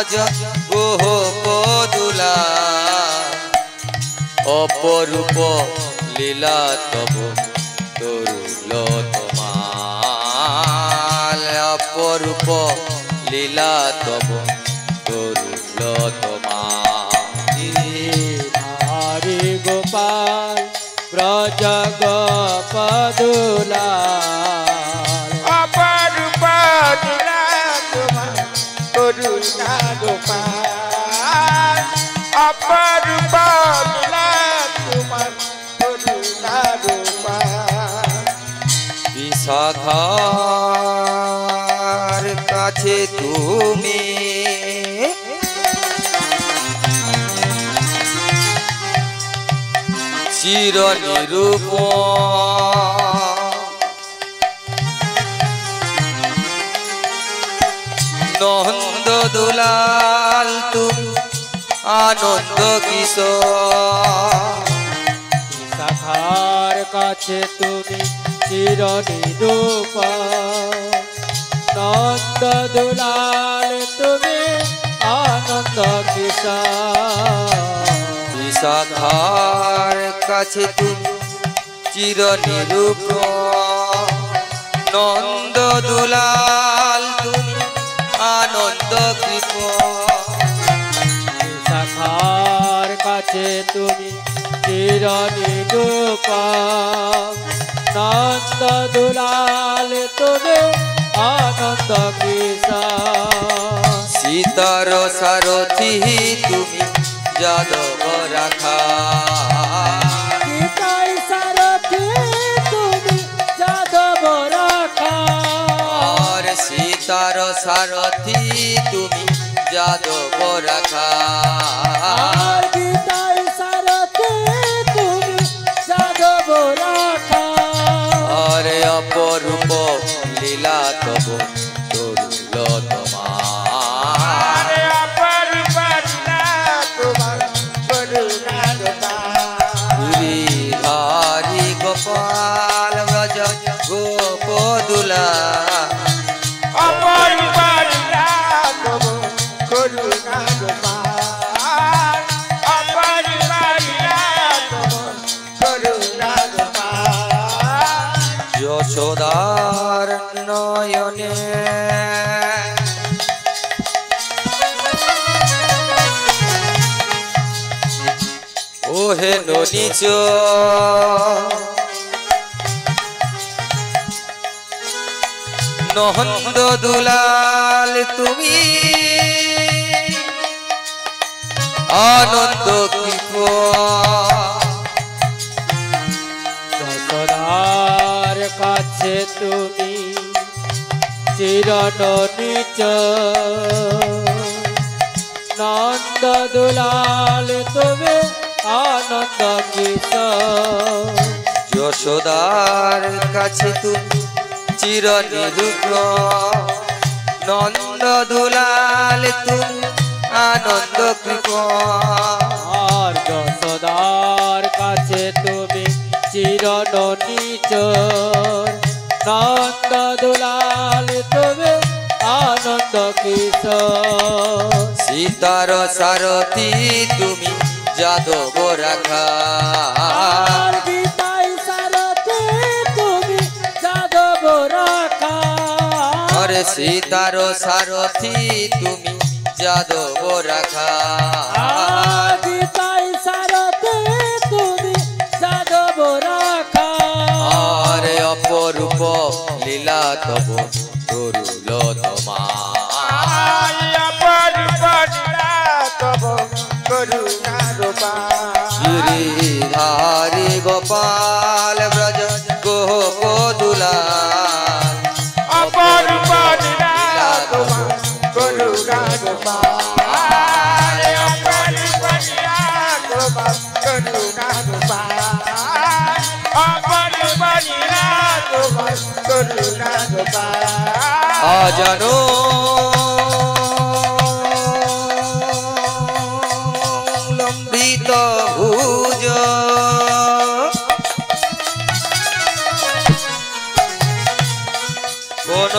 ব্রজ গোপদুলা অপরূপ লীলা তব তরুল তোমাল অপরূপ লীলা তব তরুল হরি গোপাল ব্রজ গোপদুলা অপরূপ লীলা তোমার করুণা গোপাল অপরূপ লীলা তোমার করুণা গোপাল বিশাখার কাছে তুমি চির নিরূপণ নন্দ দুলাল তুমি আনন্দ কিশোর শাখার কাছে তুমি চির নিরূপ নন্দ দুলাল তুমি আনন্দ কিশোর বিশাখার কাছে তুমি চির নিরূপণ নন্দ দুলাল তুমি আনন্দ কৃপণ শাখার কাছে তুমি চির নিরূপ নন্দ দুলাল তুমি আনন্দ কিশোর সীতার সারথি তুমি যাদব রাখা গীতায় সারথি তুমি যাদব রাখা আর সীতার সারথি তুমি যাদব রাখা আর গীতায় সারথি তুমি যাদব রাখা আর অপরূপ লীলা তব তরুল তোমার অপরূপ লীলা তোমার করুণা গোপাল হরি গোপাল ব্রজ গোপদুলা অপরূপ লীলা তোমার করুণা গোপাল অপরূপ লীলা তোমার করুণা গোপাল যশোদার নয়নে ওহে নিচ নন্দ দুলাল তুমি আনন্দ কৃপণ যশোদার কাছে তুমি চির নিচ নন্দ দুলাল তুমি আনন্দ কিশোর যশোদার কাছে তুমি চির নিরূপণ নন্দ দুলাল তুমি আনন্দ কৃপণ আর যশোদার কাছে তুমি চির নিচ নন্দ দুলাল তুমি আনন্দ কিশোর সীতার সারথি তুমি যাদব রাখা আর গীতায় সারথি তুমি যাদব রাখা আরে সীতার সারথি তুমি যাদব রাখা আর গীতায় সারথি তুমি যাদব রাখা আরে অপরূপ লীলা তব তরুল তোমার অপরূপ লীলা তব করুণা গোপাল গিরিধারি গোপাল ব্রজ গোপদুলা অপরূপ লীলা তোমার করুণা গোপাল অপরূপ লীলা তোমার করুণা গোপাল অপরূপ লীলা তোমার করুণা গোপাল আজানো লম্বিত ভুজ কোন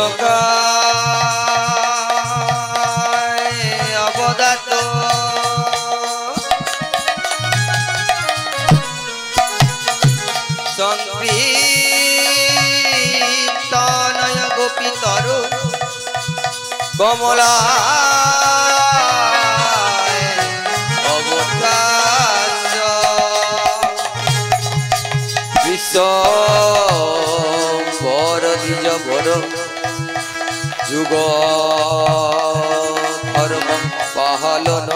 কমলা অবতার বিশ্ব বড় দ্বিজ বড় যুগ ধর্ম পালন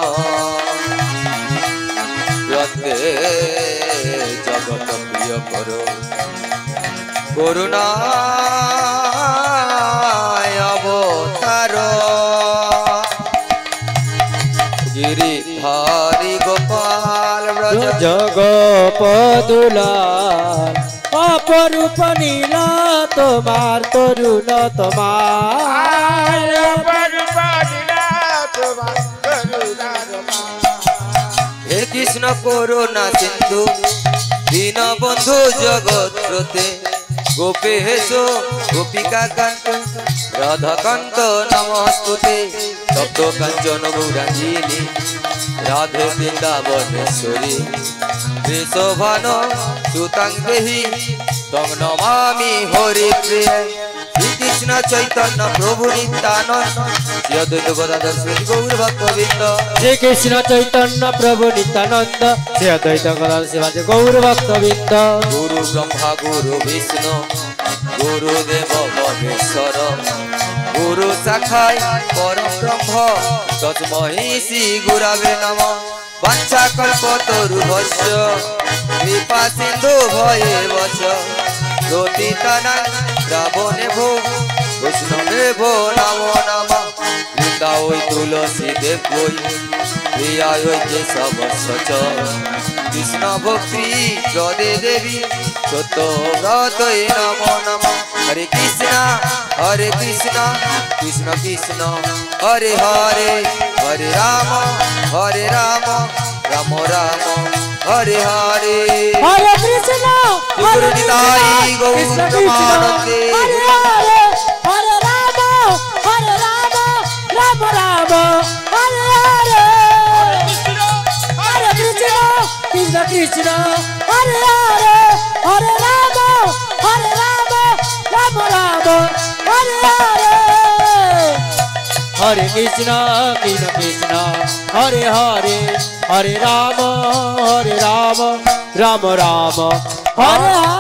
ব্রতে জগত প্রিয় কর করুণা অবতার গিরিধারী গোপাল ব্রজ জগপদুলাল অপরূপ নীলা তোমার তরুণ তোমার হে কৃষ্ণ করুণা সিন্ধু দীন বন্ধু জগৎরতে গোপেশ গোপিকা কান্ত রাধাকান্ত নমস্তুতে তপ্ত কাঞ্চন গৌরাঙ্গিনী রাধে বৃন্দাবনেশ্বরী বৃষভান সুতাং দেহি তং নমামি হরি প্রিয় শ্রীকৃষ্ণ চৈতন্য প্রভু নিত্যানন্দ শ্রী অদ্বৈত গদাধর শ্রী গৌর ভক্তবৃন্দ শ্রীকৃষ্ণ চৈতন্য প্রভু নিত্যানন্দ শ্রী অদ্বৈত গদাধর শিবাজি গৌর ভক্তবৃন্দ গুরু ব্রহ্মা গুরু বিষ্ণু গুরুদেব মহেশ্বর গুরু শাখায় পরম ব্রহ্ম তস্मै শ্রী গুরবে নমঃ বাঞ্ছা কল্পতরুভ্যশ্চ কৃপা সিন্ধু ভয়েবচ পতিতানাং পাবনেভ্যো বৈষ্ণবেভ্যো নমো নমঃ বৃন্দাবৈ তুলসী দেবৈ প্রিয়ায় কেশবস্য কৃষ্ণ ভক্তি প্রদে দেবী সত্য ব্রতয়ে নমো নমঃ হরে কৃষ্ণ কৃষ্ণ কৃষ্ণ হরে হরে হরে রাম রাম রাম হরে হরে হরে কৃষ্ণ গুরু নিতাই গৌর প্রেমানন্দে হরে হরে হরে রাম রাম রাম হরে হরে হরে কৃষ্ণ কৃষ্ণ কৃষ্ণ হরে হরে হরে রাম রাম রাম হরে হরে হরে কৃষ্ণ কৃষ্ণ কৃষ্ণ হরে হরে হরে রাম রাম রাম হরে হরে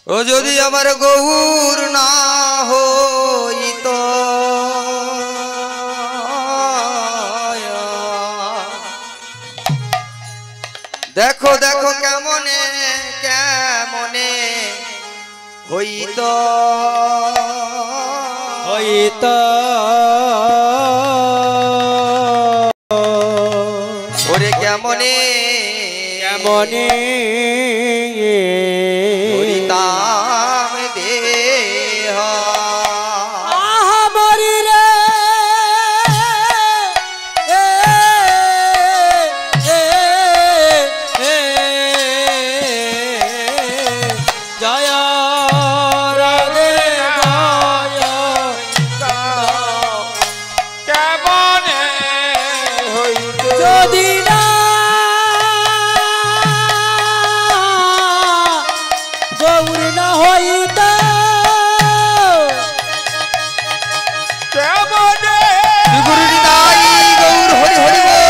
ও যদি আমার গৌর না হইত দেখো দেখো কেমনে কেমনে হইত হইত ওরে কেমনে কেমনে হরিতাম দেহ আহা মরি রে জয় রাধে জয় কেমনে হইত যদি না গৌর না হইত কেমনে গুরু নিতাই গৌর হরি হরি বল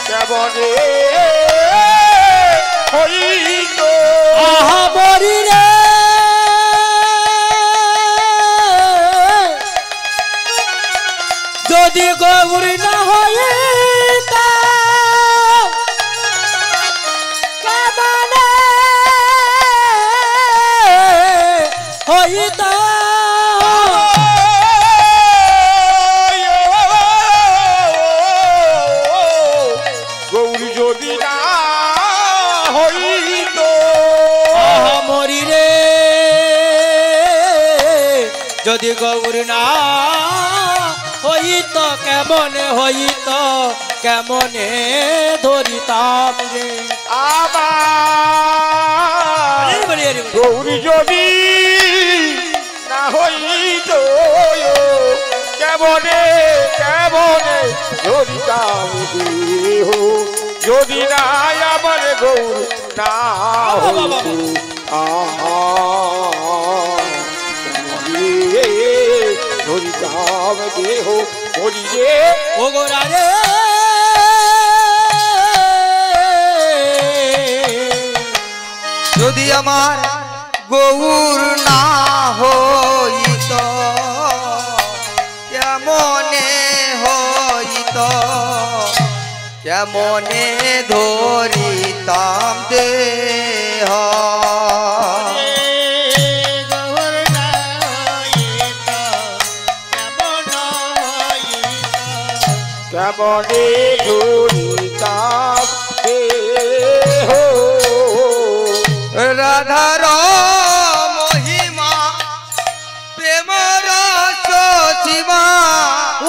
কেমনে হইত আহা মরি রে হইত গৌরী যদি না হইত মরি রে যদি গৌর না হইত কেমনে হইত কেমনে ধরিতাম রে আমার গৌরী যদি না হইত কেমনে কেমনে ধরিতাম দেহ যদি না আমার গৌর না হইত ধরিতাম দেহ বলিরে ও গোরা রে যদি আমার গৌর না হইত কেমনে হইত কেমনে ধরিতাম দেহ কেমনে ধরিতাম দেহ রাধার মহিমা প্রেম রস সীমা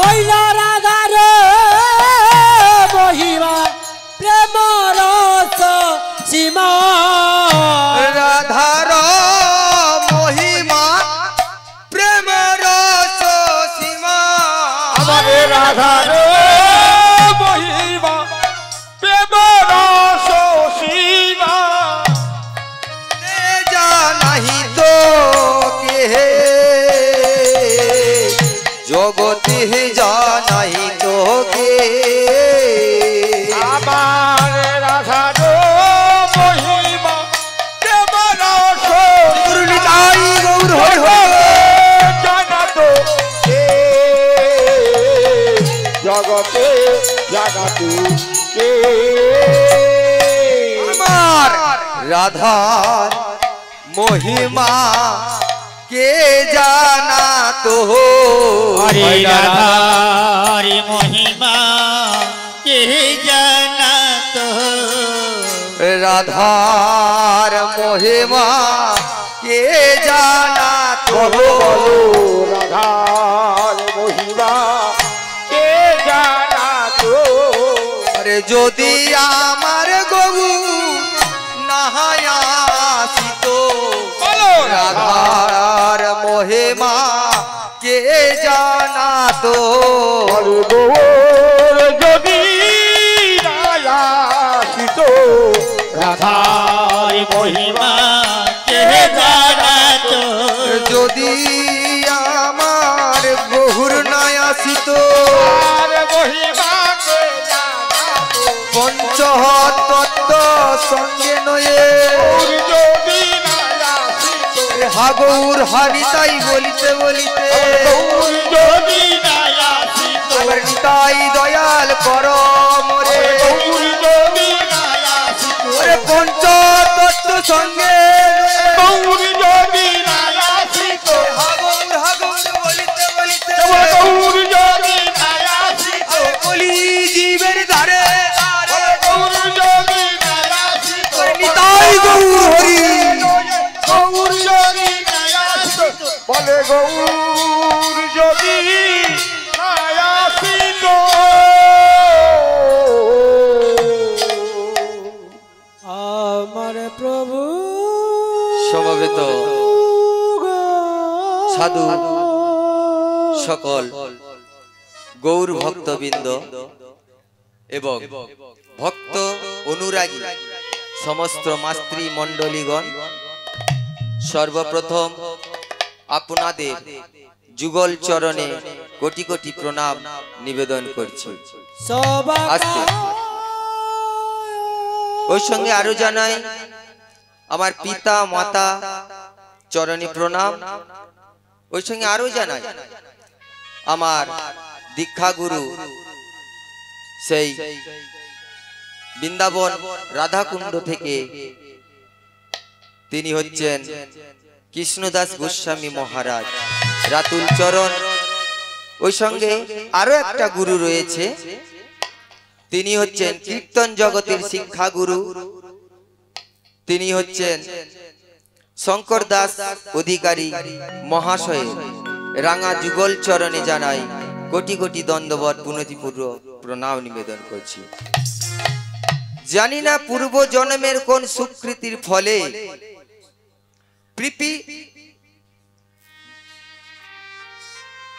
ওই রাধার মহিমা প্রেম রস সীমা রাধার মহিমা প্রেম রস সীমা আমাদের রাধার মহিমা প্রেম রস সীমা জানাহি তো কে জগতে জানাহি তো কে আমার রাধার মহিমা প্রেম রস গুরুনিতাই গৌর হরি হরি জানাতো কে জগতে জানাতো কে আমার রাধার মহিমা কে জানা তো হরে রাধার মহিমা কে জানাত রাধার মহিমা কে জানা তো রাধার মহিমা কে জানাতো আরে যদি আমার গগু নাহায়াসিত রাধার মহিমা কে জানা তো গৌর যদি রায়াসিত রাধার মহিমা কে জানাত যদি আমার বহুর নায়াসিত আর মহিমা কে জানাতো পঞ্চতত্ত্ব সঙ্গে নয়ে যদি রায়াসিত হাগৌর হারিতাই বলিতে বলিতে গৌর যদি রায়াসিত আমার নিতাই দয়াল কর মোরে গৌর যদি রায়াসিত ওরে পঞ্চতত্ত্ব সঙ্গে গৌর যদি রায়াসিত হাগৌর হাগৌর বলিতে বলিতে গৌর যদি রায়াসিত আরে বলি জীবের ধারে ধারে গৌর যদি রায়াসিত ওরে নিতাই গৌর হরি গৌর যদি রায়াসিত বলে গৌর যদি রায়াসিত আমার প্রভু সমবেত সাধু সকল গৌর ভক্তবৃন্দ এবং ভক্ত অনুরাগী সমস্ত মাস্ত্রী মণ্ডলীগণ সর্বপ্রথম আপনাদের যুগল চরণে কোটি কোটি প্রণাম নিবেদন করছি। আজকে ওই সঙ্গে আরো জানাই আমার পিতা মাতা চরণে প্রণাম। ওই সঙ্গে আরো জানাই আমার দীক্ষা গুরু সেই বৃন্দাবন রাধাকুণ্ড থেকে তিনি হচ্ছেন কৃষ্ণদাস গোস্বামী মহারাজ রাতুল চরণ। ওই সঙ্গে আরো একটা গুরু রয়েছে, তিনি হচ্ছেন কীর্তন জগতের শিক্ষা গুরু, তিনি হচ্ছেন শঙ্কর দাস অধিকারী মহাশয়। রাঙা যুগল চরণে জানাই কোটি কোটি দণ্ডবত পুনতিপূর্বক প্রণাম নিবেদন করছি। জানি না পূর্ব জন্মের কোন সুকৃতির ফলে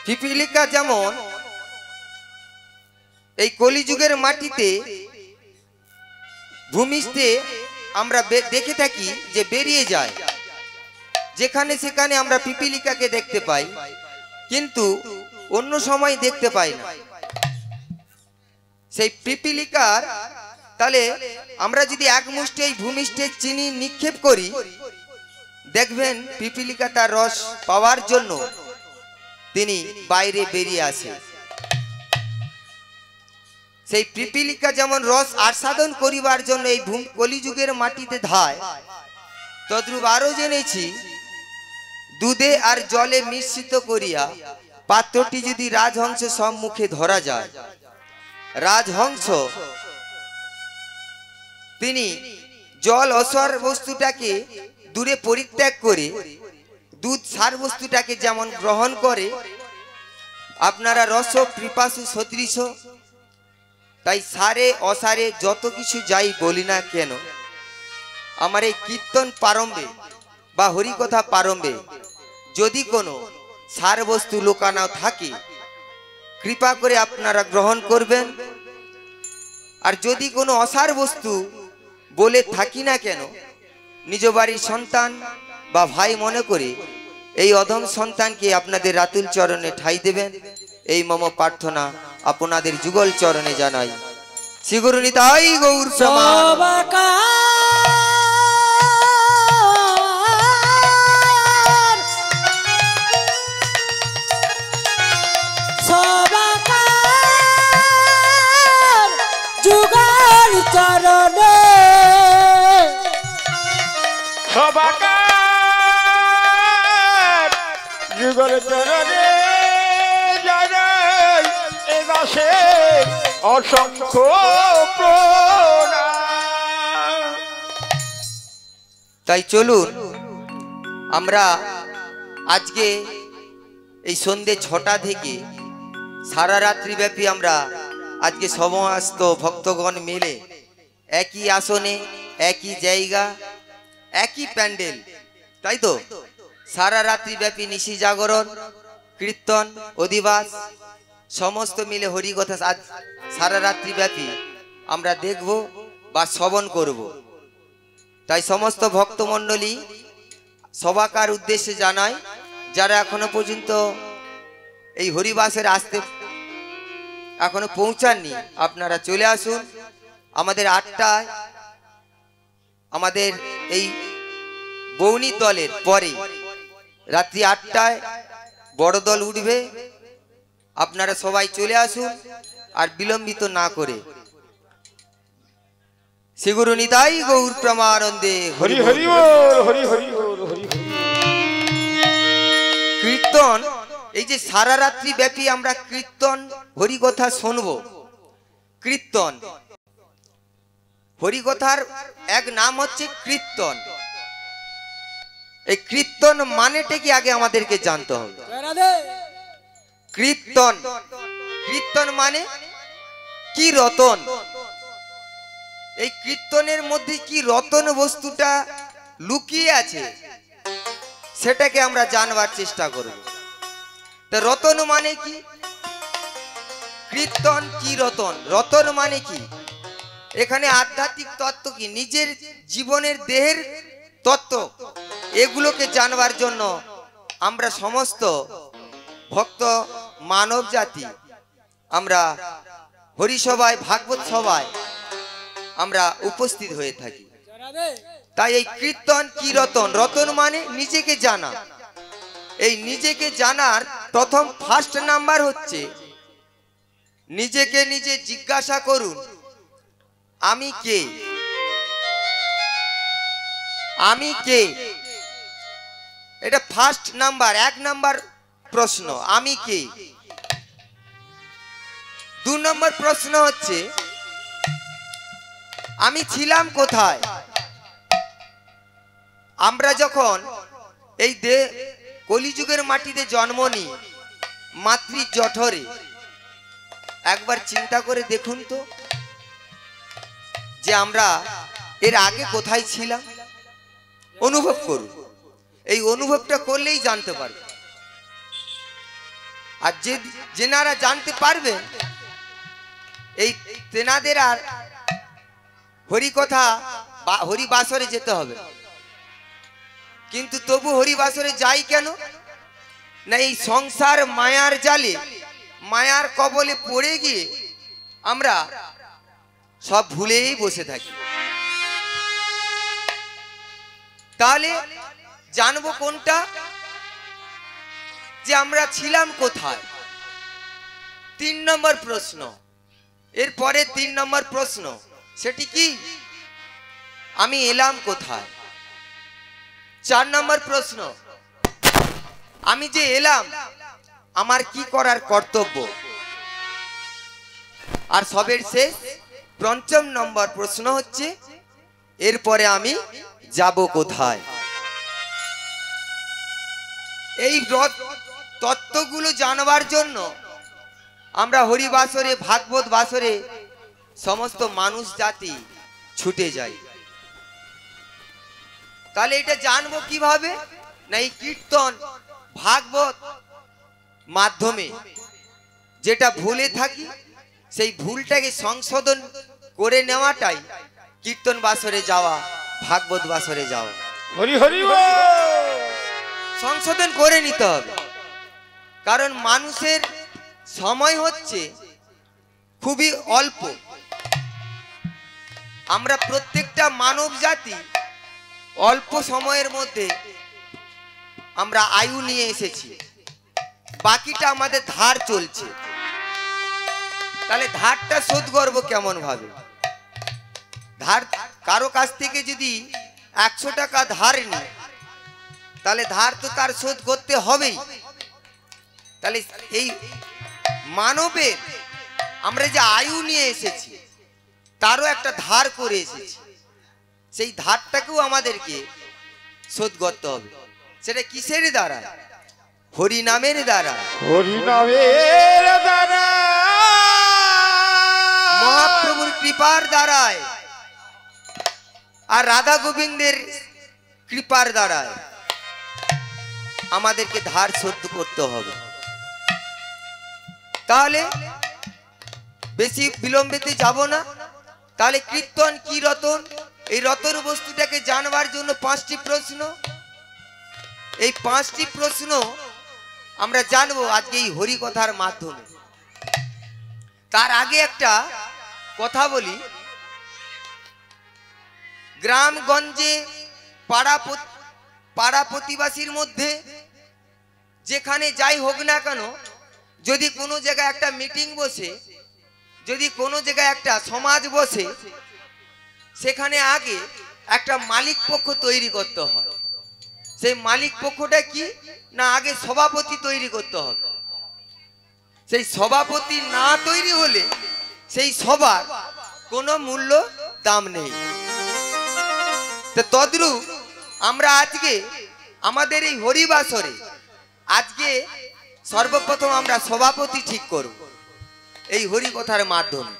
পিপিলিকা যেমন এই কলিযুগের মাটিতে ভূমিষ্ঠে আমরা দেখে থাকি যে বেরিয়ে যায়, যেখানে সেখানে আমরা পিপিলিকাকে দেখতে পাই, কিন্তু অন্য সময় দেখতে পাই না। সেই পিপিলিকার তাহলে আমরা যদি এক মুষ্টি এই ভূমিষ্ঠে চিনি নিক্ষেপ করি, দেখবেন পিপিলিকা তার রস পাওয়ার জন্য তিনি বাইরে বেরিয়ে আসে। সেই পিপিলিকা যেমন রস আস্বাদন করিবার জন্য এই কলিযুগের মাটিতে ধায়, তদ্রূপ আরো জেনেছি দুধে আর জলে মিশ্রিত করিয়া পাত্রটি যদি রাজহংস সম্মুখে ধরা যায়, রাজহংস তিনি জল অসার বস্তুটাকে দূরে পরিত্যাগ করে দুধ সার বস্তুটাকে যেমন গ্রহণ করে, আপনারা রস পিপাসু সদৃশ, তাই সারে অসারে যত কিছু যাই বলি না কেন, আমার এই কীর্তন প্রারম্ভে বা হরিকথা প্রারম্ভে যদি কোনো সার বস্তু লোকানো থাকে, কৃপা করে আপনারা গ্রহণ করবেন। আর যদি কোনো অসার বস্তু বলে থাকি না কেন, নিজ বাড়ির সন্তান বা ভাই মনে করে এই অধম সন্তানকে আপনাদের রাতুল চরণে ঠাঁই দেবেন, এই মম প্রার্থনা আপনাদের যুগল চরণে জানাই। শ্রী গুরু নিতাই গৌর যুগল চরণে সবাকার যুগল চরণে জানাই এ দাসে অসংখ্য প্রণাম। তাই চলুন আমরা আজকে এই সন্ধ্যে 6টা থেকে সারা রাত্রি ব্যাপী আমরা আজকে সমস্ত ভক্তগণ মিলে একই আসনে, একই জায়গা, একই প্যান্ডেল, তাই তো সারা রাত্রি ব্যাপী নিশি জাগরণ, কীর্তন, অধিবাস সমস্ত মিলে হরিকথা আজ সারা রাত্রি ব্যাপী আমরা দেখব বা শ্রবণ করব। তাই সমস্ত ভক্তমণ্ডলী সবাকার উদ্দেশ্যে জানাই, যারা এখনো পর্যন্ত এই হরিবাসের আসতে এখনো পৌঁছাননি, আপনারা চলে আসুন। আমাদের 8টায় আমাদের এই বৌনি দলের পরে রাত্রি 8টায় বড় দল উঠবে, আপনারা সবাই চলে আসুন আর বিলম্বিত না করে। শ্রী গুরু নিতাই গৌর প্রেমানন্দে হরি হরি বল, হরি হরি বল, হরি হরি। কীর্তন এই যে সারা রাত্রি ব্যাপী আমরা কীর্তন হরিকথা শুনবো, কীর্তন হরিকথার এক নাম হচ্ছে কীর্তন। এই কীর্তন মানেটা কি আগে আমাদেরকে জানতে হবে। কীর্তন, কীর্তন মানে কি রতন, এই কীর্তনের মধ্যে কি রতন বস্তুটা লুকিয়ে আছে সেটাকে আমরা জানবার চেষ্টা করব। তা রতন মানে কি, কীর্তন কি রতন, রতন মানে কি, এখানে আধ্যাত্মিক তত্ত্ব কি, নিজের জীবনের দেহের তত্ত্ব, এগুলোকে জানবার জন্য আমরা সমস্ত ভক্ত মানব জাতি আমরা হরিসভায় ভাগবত সভায় আমরা উপস্থিত হয়ে থাকি। তাই এই কীর্তন কি রতন, রতন মানে নিজেকে জানা। এই নিজেকে জানার প্রথম ফার্স্ট নাম্বার হচ্ছে নিজেকে নিজে জিজ্ঞাসা করুন, আমি কে, আমি কে। এটা ফার্স্ট নাম্বার, 1 নাম্বার প্রশ্ন, আমি কে। 2 নম্বর প্রশ্ন হচ্ছে আমি ছিলাম কোথায়। আমরা যখন এই কলিযুগের মাটিতে জন্ম নিই মাতৃ জঠরে, একবার চিন্তা করে দেখুন তো যে আমরা এর আগে কোথায় ছিলাম। অনুভব করুন, এই অনুভবটা করলেই জানতে পারবেন। আর যেনারা জানতে পারবেন এই তেনাদের আর হরিকথা বা হরিবাসরে যেতে হবে। কিন্তু তবু হরিবাসরে যাই কেন না, এই সংসার মায়ার জালে মায়ার কবলে পড়ে গিয়ে আমরা সব ভুলেই বসে থাকি। তাহলে জানবো কোনটা, যে আমরা ছিলাম কোথায়। 3 নম্বর প্রশ্ন, এরপরে 3 নম্বর প্রশ্ন, সেটি কি, আমি এলাম কোথায়। 4 নম্বর প্রশ্ন, আমি যে এলাম আমার কি করার কর্তব্য। আর সবের শেষ 5 নম্বর প্রশ্ন হচ্ছে এরপরে আমি যাব কোথায়। এই তত্ত্বগুলো জানবার জন্য আমরা হরিবাসরে ভাগবত বাসরে সমস্ত মানুষ জাতি ছুটে যাই। তাহলে এটা জানবো কিভাবে না, এই কীর্তন ভাগবত মাধ্যমে যেটা ভুলে থাকি সেই ভুলটাকে সংশোধন করে নেওয়াটাই কীর্তন বাসরে যাওয়া, ভাগবত বাসরে যাওয়া। হরি হরি বল। সংশোধন করে নিতে হবে, কারণ মানুষের সময় হচ্ছে খুবই অল্প। আমরা প্রত্যেকটা মানব জাতি অল্প সময়ের মধ্যে আমরা আয়ু নিয়ে এসেছি, বাকিটা আমাদের ধার চলছে। তাহলে ধারটা শোধ করবো কেমন ভাবে। ধার কারো কাছ থেকে যদি 100 টাকা ধার নিই, তাহলে ধার তো তার শোধ করতে হবেই। তাহলে এই মানবের আমরা যে আয়ু নিয়ে এসেছি তারও একটা ধার করে এসেছি, সেই ধারটাকেও আমাদেরকে শোধ করতে হবে। সেটা কিসের দ্বারা? হরি নামের দ্বারা, হরি নামের দ্বারা, মহাপ্রভুর কৃপার দ্বারায়, আর রাধা গোবিন্দের কৃপার দ্বারায় আমাদেরকে ধার শোধ করতে হবে। তাহলে বেশি বিলম্বিতে যাব না। তাহলে কীর্তন কি রতন, এই রতন বস্তুটাকে জানবার জন্য 5টি প্রশ্ন। এই 5টি প্রশ্ন আমরা জানবো আজকে এই হরি কথার মাধ্যমে। তার আগে একটা কথা বলি, গ্রামগঞ্জে পাড়া প্রতিবাসীর মধ্যে যেখানে যাই হোক না কেন, যদি কোনো জায়গায় একটা মিটিং বসে, যদি কোনো জায়গায় একটা সমাজ বসে, সেখানে আগে একটা মালিক পক্ষ তৈরি করতে হয়। সেই মালিক পক্ষটা কি না, আগে সভাপতি তৈরি করতে হবে। সেই সভাপতি না তৈরি হলে সেই সভার কোনো মূল্য দাম নেই। তো তদ্রূপ আমরা আজকে আমাদের এই হরিবাসরে আজকে সর্বপ্রথম আমরা সভাপতি ঠিক করব এই হরি কথার মাধ্যমে।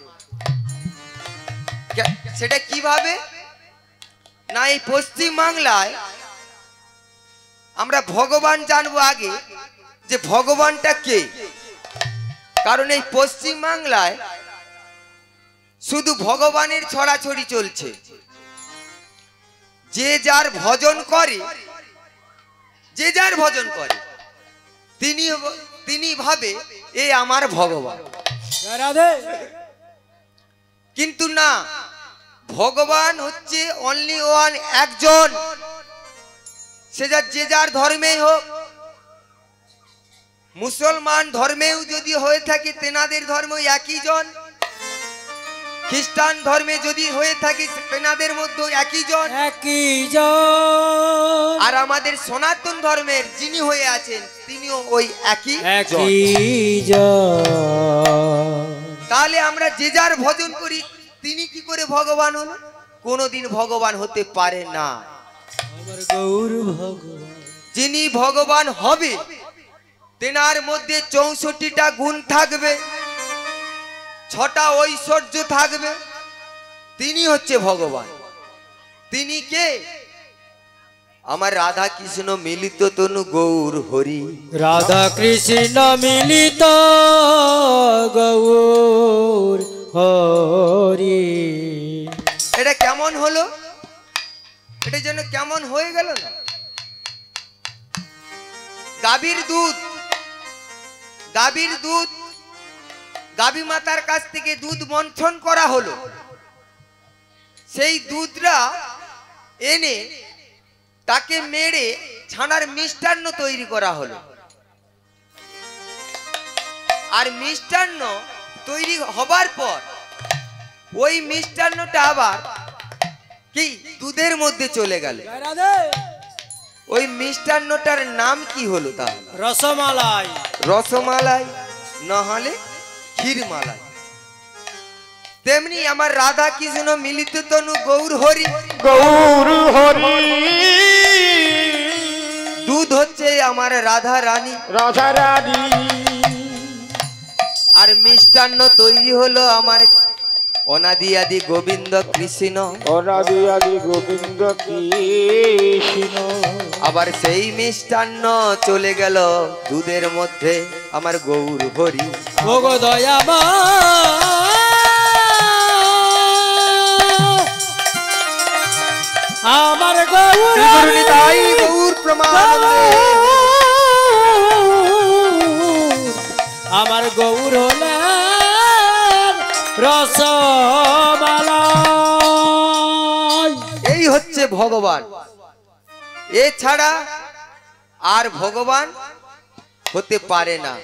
সেটা কিভাবে না, এই পশ্চিম বাংলায় আমরা ভগবান জানবো আগে যে ভগবানটা কে। কারণ এই পশ্চিম বাংলায় শুধু ভগবানের ছড়াছড়ি চলছে। যে যার ভজন করে, যে যার ভজন করে তিনি ভাবে এ আমার ভগবান। কিন্তু না, ভগবান হচ্ছে অনলি ওয়ান, একজন। সে যে যার ধর্মেই হোক, মুসলমান ধর্মেও যদি হয়ে থাকে তেনাদের ধর্ম একই জন, খ্রিস্টান ধর্মে যদি হয়ে থাকে তেনাদের মধ্যে একই জন, একই জন, আর আমাদের সনাতন ধর্মের যিনি হয়ে আছেন তিনিও ওই একই জন। একই জন। তাহলে আমরা যে যার ভজন করি, তিনি কি করে ভগবান হলো? কোনোদিন ভগবান হতে পারে না। আমার গৌর ভগবান যিনি ভগবান হবে তেনার মধ্যে 64টা গুণ থাকবে, 6টা ঐশ্বর্য থাকবে, তিনি হচ্ছে ভগবান। তিনি কে? আমার রাধা কৃষ্ণ মিলিত তনু গৌর হরি। রাধা কৃষ্ণ মিলিত গৌর হরি। এটা কেমন হলো? এটা যেন কেমন হয়ে গেল না? গাভীর দুধ, গাভী মাতার কাছ থেকে দুধ মন্থন করা হলো, সেই দুধটা এনে তাকে মেরে ছানার মিষ্টান্ন তৈরি করা হলো। আর মিষ্টান্ন তৈরি হবার পর ওই মিষ্টান্নটা আবার কি দুধের মধ্যে চলে গেল। ওই মিষ্টান্নটার নাম কি হলো? তা রসমালাই। রসমালাই, নহলে ক্ষীরমালাই। তেমনি আমার রাধা কৃষ্ণ মিলিত তনু গৌর হরি। গৌর হরি দুধ হচ্ছে আমার রাধা রানী, রাধা রানী, আর মিষ্টান্ন তৈরি হলো আমার অনাদি আদি গোবিন্দ কৃষ্ণ। অনাদি আদি গোবিন্দ কৃষ্ণ। আবার সেই মিষ্টান্ন চলে গেল দুধের মধ্যে আমার গৌর হরি। ভোগ দয়ামা আমার গৌর তাই গৌর প্রমাণ। আমার গৌর হলেন রসমালাই। এই হচ্ছে ভগবান। এছাড়া আর ভগবান হতে পারে না।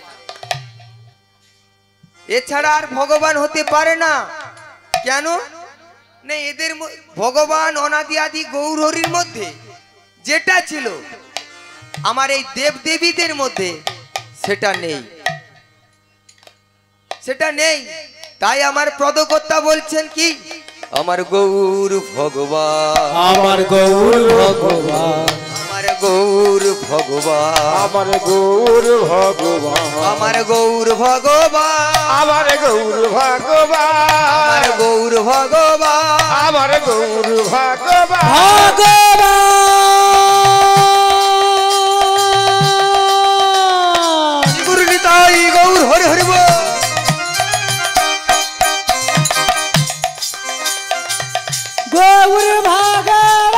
এছাড়া আর ভগবান হতে পারে না। কেন? না, এদের ভগবান অনাদি আদি গৌর হরির মধ্যে যেটা ছিল আমার এই দেব দেবীদের মধ্যে সেটা নেই, সেটা নেই। তাই আমার পদকর্তা বলছেন কি, আমার গৌর ভগবান, আমার গৌর ভগবান, আমার গৌর ভগবান, আমার গৌর ভগবান, আমার গৌর ভগবান, আমার গৌর ভগবান, আমার গৌর ভগবান, আমার গৌর ভগবান, ভগবান। গুরু নিতাই গৌর হরি হরি বল। গৌর ভগবান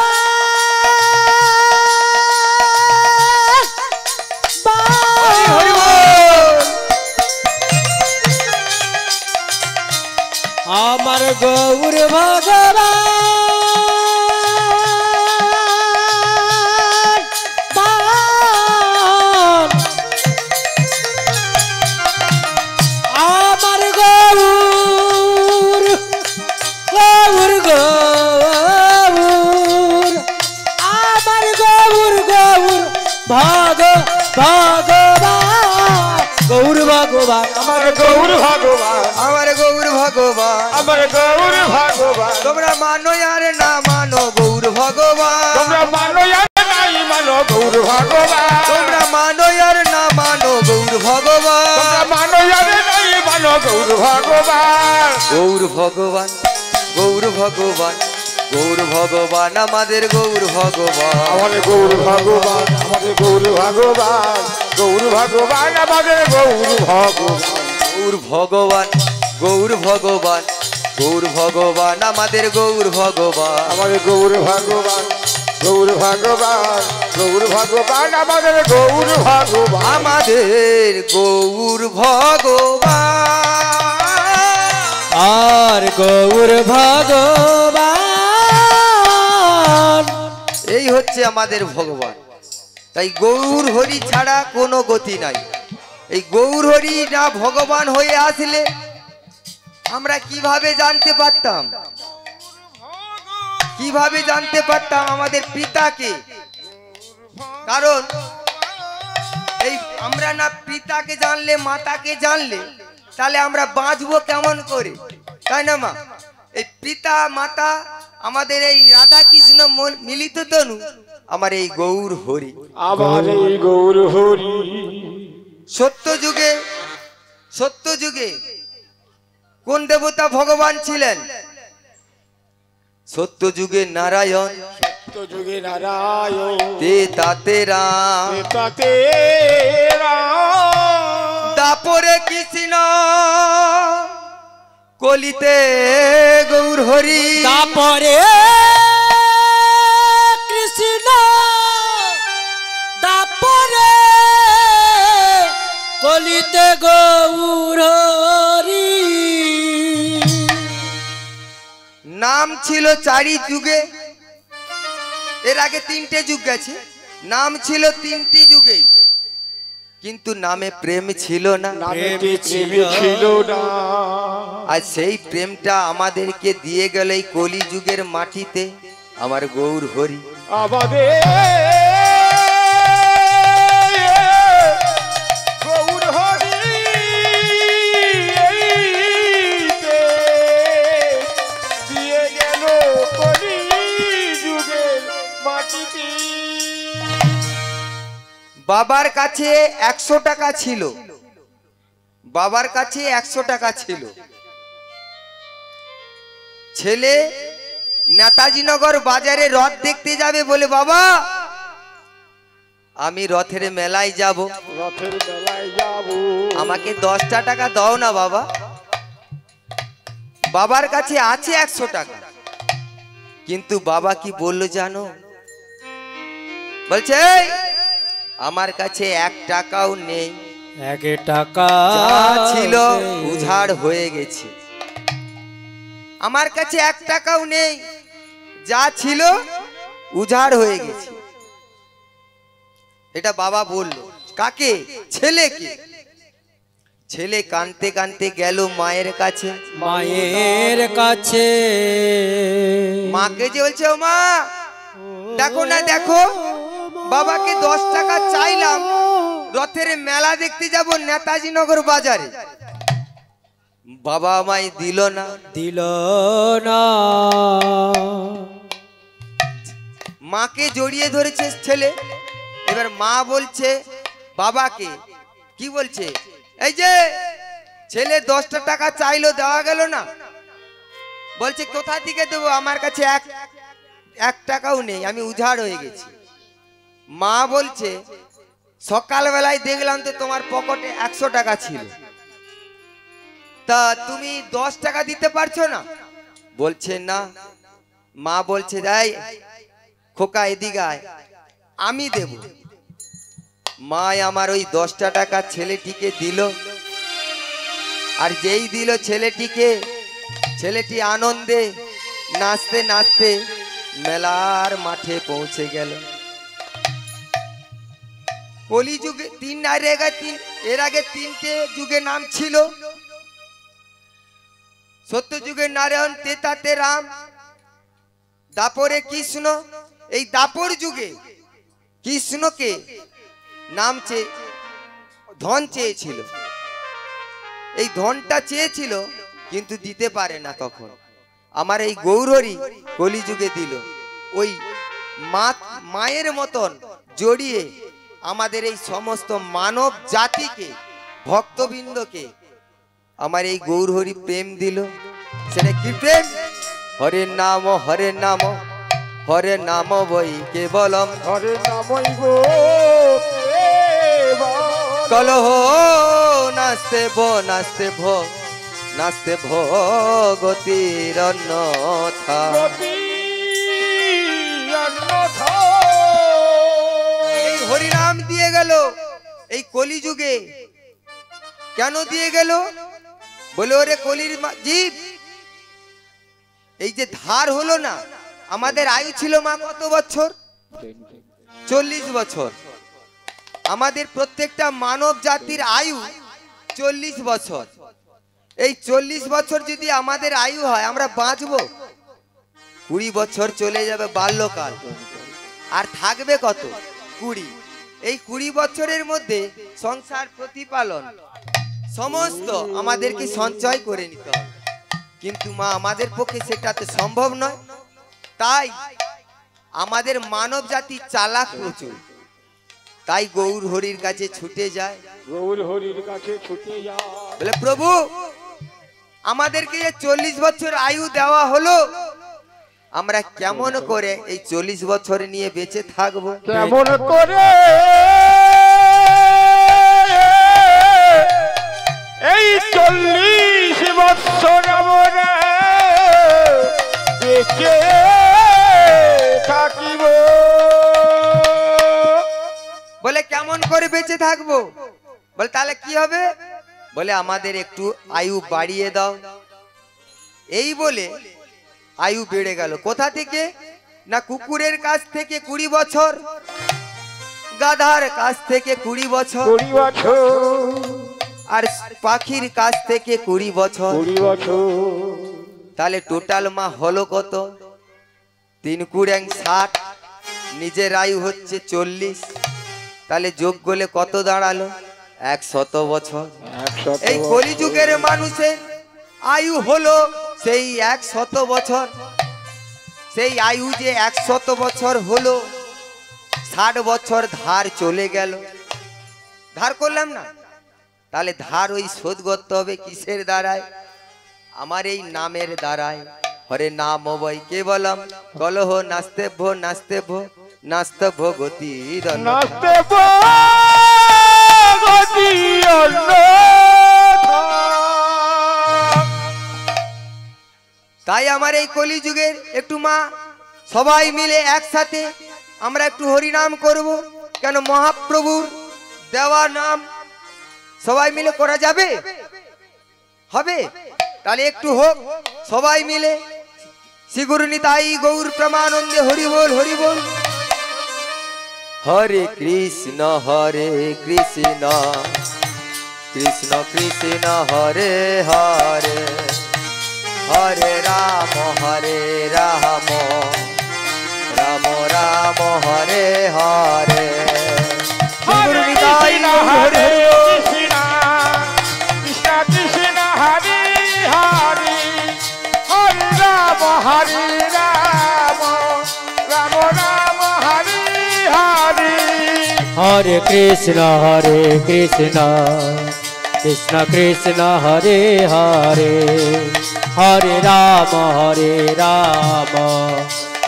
হরি হরি বল। আমার গৌর ভগবান আমার গৌর গৌর গৌর আমার গৌর গৌর ভগবান গৌর ভগবান আমার গৌর ভগবান, আমার গৌর ভগবান, আমার গৌর ভগবান। তোমরা মানো আর না মানো গৌর ভগবান, তোমরা মানো আর নাই মানো গৌর ভগবান, তোমরা মানো আর না মানো গৌর ভগবান, তোমরা মানো আর নাই মানো গৌর ভগবান। গৌর ভগবান, গৌর ভগবান, গৌর ভগবান, আমাদের গৌর ভগবান, আমাদের গৌর ভগবান, আমাদের গৌর ভগবান, গৌর ভগবান, আমাদের গৌর ভগবান, গৌর ভগবান, গৌর ভগবান, গৌর ভগবান, আমাদের গৌর ভগবান, আমাদের গৌর ভগবান, গৌর ভগবান, গৌর ভগবান, আমাদের গৌর ভগবান, আমাদের গৌর ভগবান। আর গৌর ভগবান এই হচ্ছে আমাদের ভগবান। তাই গৌর হরি ছাড়া কোনো গতি নাই। এই গৌর হরি না ভগবান হয়ে আসলে আমরা কিভাবে জানতে পারতাম, কিভাবে জানতে পারতাম আমাদের পিতাকে? কারণ এই আমরা না পিতাকে জানলে, মাতাকে জানলে, তাহলে আমরা বাঁচবো কেমন করে, তাই না মা? এই পিতা মাতা আমাদের এই রাধা কৃষ্ণ মিলিত তনু, আমার এই গৌর হরি, আমার এই গৌর হরি। সত্য যুগে, সত্য যুগে কোন দেবতা ভগবান ছিলেন? সত্য যুগে নারায়ণ, সত্য যুগে নারায়ণ, তে তাতে রাম, তাতে রাম, দাপরে কৃষ্ণ, কলিতে গৌর হরি। তারপরে কৃষ্ণ, তারপরে কলিতে গৌর হরি। নাম ছিল চারি যুগে, এর আগে তিনটে যুগ গেছে, নাম ছিল তিনটি যুগেই, কিন্তু নামে প্রেম ছিল না, নামে প্রেম ছিল না। আর সেই প্রেমটা আমাদেরকে দিয়ে গেল এই কলি যুগের মাটিতে, আমার গৌর হরি। আমাদের গৌর হরি দিয়ে গেল কলি যুগের মাটিতে। বাবার কাছে 100 টাকা ছিল, বাবার কাছে 100 টাকা ছিল। ছেলে নেতাজিনগর বাজারে রথ দেখতে যাবে বলে, বাবা আমি রথের মেলায় যাব, রথের মেলায় যাব, আমাকে 10টা টাকা দাও না বাবা। বাবার কাছে আছে 100 টাকা, কিন্তু বাবা কি বললো জানো? বলছে এই, আমার কাছে 1 টাকাও নেই, 1 টাকা যা ছিল উজাড় হয়ে গেছে। আমার কাছে 1 টাকাও নেই, যা ছিল উজাড় হয়ে গেছে। এটা বাবা বলল কাকে? ছেলেকে। ছেলে কাঁদতে কাঁদতে গেল মায়ের কাছে, মায়ের কাছে। মাকে যে বলছে, ও মা দেখো না, দেখো বাবাকে 10 টাকা চাইলাম, রথের মেলা দেখতে যাব নেতাজি নগর বাজারে, বাবা আমায় দিল না, দিল না। মাকে জড়িয়ে ধরেছে ছেলে। এবার মা বলছে বাবাকে, কি বলছে? এই যে ছেলে 10টা টাকা চাইলো, দেওয়া গেল না। বলছে কোথা থেকে দেবো, আমার কাছে এক টাকাও নেই, আমি উজাড় হয়ে গেছি। মা বলছে সকালবেলায় দেখলাম তো তোমার পকেটে 100 টাকা ছিল, তা তুমি 10 টাকা দিতে পারছো না? বলছে না। মা বলছে যাই খোকা এদিকে আয়, আমি দেব। মা আমার ওই 10টা টাকা ছেলেটিকে দিল, আর যেই দিল ছেলেটিকে, ছেলেটি আনন্দে নাচতে নাচতে মেলার মাঠে পৌঁছে গেল। কলি যুগে এর আগে 3টে যুগে নাম ছিল। সত্য যুগে নারায়ণ, তেতাতে রাম, দাপরে কৃষ্ণ। এই দাপর যুগে কৃষ্ণকে নাম ধন চেয়েছিল, এই ধনটা চেয়েছিল কিন্তু দিতে পারে না। তখন আমার এই গৌরহরি কলিযুগে দিল, ওই মায়ের মতন জড়িয়ে আমাদের এই সমস্ত মানব জাতিকে, ভক্তবৃন্দকে আমার এই গৌরহরি প্রেম দিল। সেটা কি প্রেম? হরে নাম, হরে নাম, হরে নাম বই কেবলম, হরে নামই গো কলহ নাচতে নাচতে নাচতে ভগতির অন্যথা। এই হরিনাম দিয়ে গেল এই কলিযুগে। কেন দিয়ে গেল? বলে ওরে কলির জীব, এই যে ধার হলো না, আমাদের আয়ু ছিল মা কত বছর? 40 বছর। আমাদের প্রত্যেকটা মানব জাতির আয়ু 40 বছর। এই 40 বছর যদি আমাদের আয়ু হয় আমরা বাঁচবো? 20 বছর চলে যাবে বাল্যকাল, আর থাকবে কত? 20। এই 20 বছরের মধ্যে সংসার প্রতিপালন সমস্ত আমাদেরকে সঞ্চয় করে নিতে হবে, কিন্তু মা আমাদের পক্ষে সেটা তো সম্ভব নয়। তাই আমাদের মানব জাতি চালাক প্রচুর, তাই গৌর হরির কাছে ছুটে যায়। গৌর হরির কাছে ছুটে যায়, বলে প্রভু আমাদেরকে যে 40 বছর আয়ু দেওয়া হলো, আমরা কেমন করে এই 40 বছর নিয়ে বেঁচে থাকবো? কেমন করে এই 40 বছর আমরা বেঁচে থাকিব? বলে কেমন করে বেঁচে থাকবো? বলে তাহলে কি হবে? বলে আমাদের একটু আয়ু বাড়িয়ে দাও। এই বলে আয়ু বেড়ে গেল। কোথা থেকে? না কুকুরের কাছ থেকে 20 বছর, গাধার কাছ থেকে 20 বছর, 20 বছর, আর পাখির কাছ থেকে 20 বছর। 20 বছর। তাহলে টোটাল মা হলো কত? 3 কুড়ি 60, নিজের আয়ু হচ্ছে 40। তাহলে যোগ করলে কত দাঁড়ালো? 100 বছর। 100 এই কলিযুগের মানুষের আয়ু হলো সেই 100 বছর। সেই আয়ু যে 100 বছর হলো, 60 বছর ধার চলে গেল। ধার করলাম না, তাহলে ধার ওই শোধ করতে হবে কিসের দ্বারায়? আমার এই নামের দ্বারায়। হরে নাম বই কে বলম কলহ নাস্তে ভো নাস্তে ভো নাস্তে ভো গতি নাচতে গতি তাই আমার এই কলিযুগের একটু মা সবাই মিলে একসাথে আমরা একটু হরিনাম করব। কেন? মহাপ্রভুর দেওয়া নাম সবাই মিলে করা যাবে? হবে? তাহলে একটু হোক সবাই মিলে। শ্রী গুরু নিতাই গৌর প্রেমানন্দে হরি বল হরি বল। হরে কৃষ্ণ কৃষ্ণ কৃষ্ণ হরে হরে, হরে রাম রাম রাম হরে হরে। হরে কৃষ্ণ হরে কৃষ্ণ কৃষ্ণ কৃষ্ণ হরে হরে, হরে রাম রাম রাম হরে হরে। হরে কৃষ্ণ কৃষ্ণ কৃষ্ণ হরে হরে, হরে রাম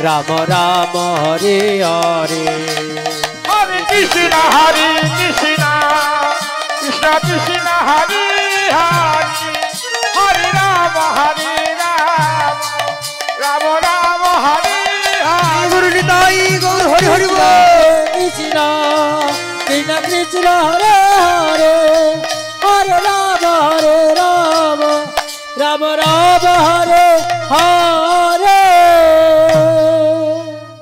রাম রাম হরে হরে। হরে কৃষ্ণ কৃষ্ণ কৃষ্ণ কৃষ্ণ হরে হরে, হরে রাম রাম রাম হরে হরে। গুরু নিতাই গৌর হরি হরি বল। কৃষ্ণ কৃষ্ণ কৃষ্ণ হরে হরে, হরে রাম রাম রাম হরে হরে।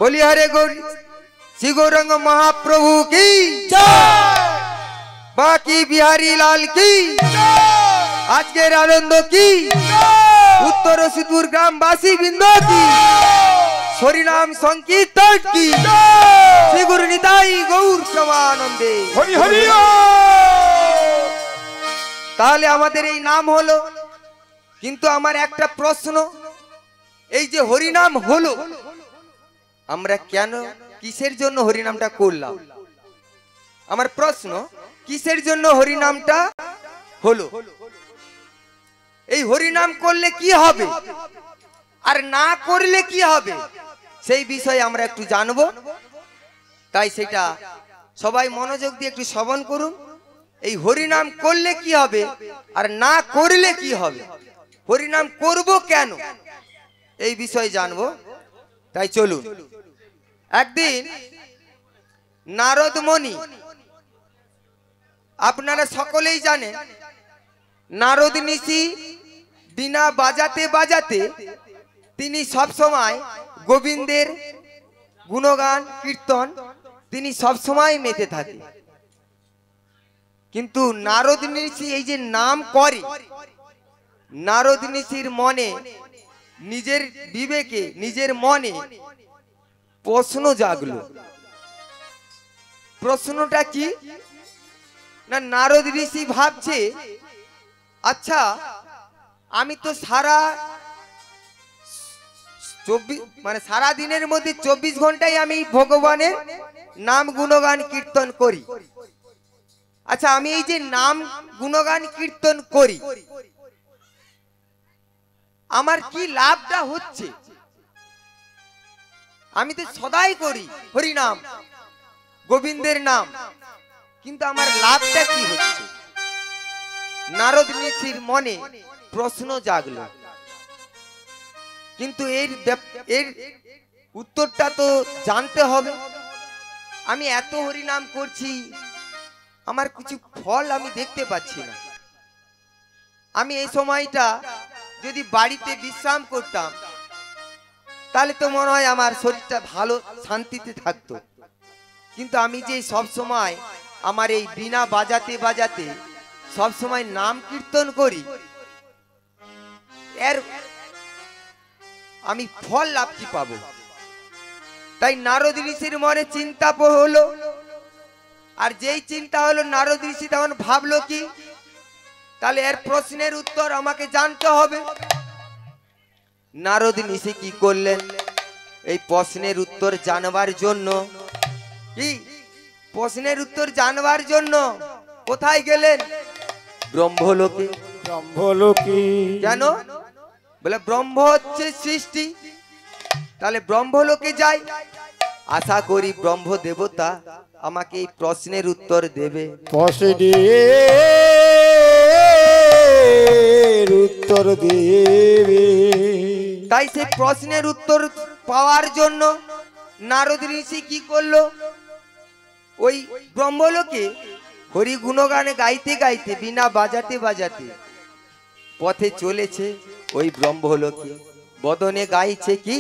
বলি হরে গৌরী শ্রী গৌরাঙ্গ মহাপ্রভু কি জয়। বাকি বিহারী লাল কি আজকের আনন্দ কি উত্তর সিদ্ধুর গ্রামবাসী বৃন্দ কি হরিনাম সংকীর্তন কি শ্রী গুরু নিতাই গৌর প্রেমানন্দে হরি হরি। তাহলে আমাদের এই নাম হলো, কিন্তু আমার একটা প্রশ্ন, এই যে হরিনাম হলো আমরা কেন কিসের জন্য হরিনামটা করলাম? আমার প্রশ্ন, কিসের জন্য হরিনামটা হলো? এই হরিনাম করলে কি হবে আর না করলে কি হবে সেই বিষয়ে আমরা একটু জানবো। তাই সেটা সবাই মনোযোগ দিয়ে একটু শ্রবণ করুন। এই হরিনাম করলে কি হবে আর না করলে কি হবে, হরিনাম করব কেন এই বিষয়ে জানবো। তাই চলুন। একদিন নারদ মুনি, আপনারা সকলেই জানেন নারদ ঋষি বীণা বাজাতে বাজাতে তিনি সব সময় গোবিন্দের গুণগান কীর্তন তিনি সব সময় মেতে থাকে। কিন্তু নারদ ঋষি এই যে নাম করে নারদ ঋষির মনে, নিজের বিবেকে, নিজের মনে প্রশ্ন জাগলো। প্রশ্নটা কি না, নারদ ঋষি ভাবছে, আচ্ছা আমি তো সারা দিনের মধ্যে 24 ঘন্টায় আমি ভগবানের নাম গুণগান কীর্তন করি। আচ্ছা আমি এই যে নাম গুণগান কীর্তন করি, আমার কি লাভটা হচ্ছে? আমি তো সদাই করি হরি নাম, গোবিন্দের নাম, কিন্তু আমার লাভটা কি হচ্ছে? নারদ ঋষির মনে প্রশ্ন জাগলো, কিন্তু এর উত্তরটা তো জানতে হবে। আমি এত হরি নাম করছি, আমার কিছু ফল আমি দেখতে পাচ্ছি না। আমি এই সময়টা যদি বাড়িতে বিশ্রাম করতাম, তাহলে তো মনে হয় আমার শরীরটা ভালো শান্তিতে থাকতো। কিন্তু আমি যে সব সময় আমার এই বীণা বাজাতে বাজাতে সব সময় নাম কীর্তন করি, এর আমি ফল লাভ কি পাবো? তাই নারদ ঋষির মনে চিন্তা হলো। আর যেই চিন্তা হলো, নারদ ঋষি তখন ভাবলো কি, তাহলে এর প্রশ্নের উত্তর আমাকে জানতে হবে। নারদ ঋষি কি করলেন? এই প্রশ্নের উত্তর জানবার জন্য, কি প্রশ্নের উত্তর জানবার জন্য কোথায় গেলেন? ব্রহ্মলোকে। ব্রহ্মলোকে কেন? বলে ব্রহ্ম হচ্ছে সৃষ্টি, তাহলে ব্রহ্মলোকে যাই, আশা করি ব্রহ্ম দেবতা আমাকে এই প্রশ্নের উত্তর দেবে। উত্তর দেবে। তাই সেই প্রশ্নের উত্তর পাওয়ার জন্য নারদ ঋষি কি করলো? ওই ব্রহ্মলোকে হরি গুণগানে গাইতে গাইতে, বিনা বাজাতে বাজাতে পথে চলেছে ওই ব্রহ্মলোকে। বদনে গাইছে কি?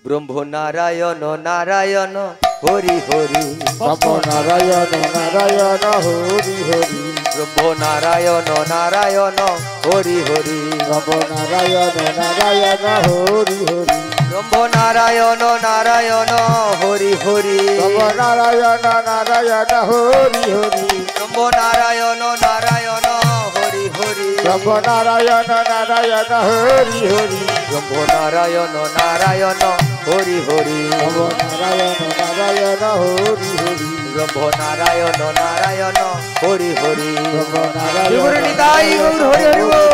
ব্রহ্ম নারায়ণ নারায়ণ হরি হরি, ব্রহ্ম নারায়ণ নারায়ণ হরি হরি, ব্রহ্ম নারায়ণ নারায়ণ হরি হরি, ব্রহ্ম নারায়ণ নারায়ণ হরি হরি, ব্রহ্ম নারায়ণ নারায়ণ হরি হরি, ব্রহ্ম নারায়ণ নারায়ণ হরি হরি, ব্রহ্ম নারায়ণ নারায়ণ হরি হরি, ব্রহ্ম নারায়ণ নারায়ণ হরি হরি, ব্রহ্ম নারায়ণ নারায়ণ হরি হরি, ব্রহ্ম নারায়ণ নারায়ণ হরি হরি, ব্রহ্ম নারায়ণ নারায়ণ হরি হরি, ব্রহ্ম নারায়ণ গৌর নিতাই গৌর হরি হরি বল।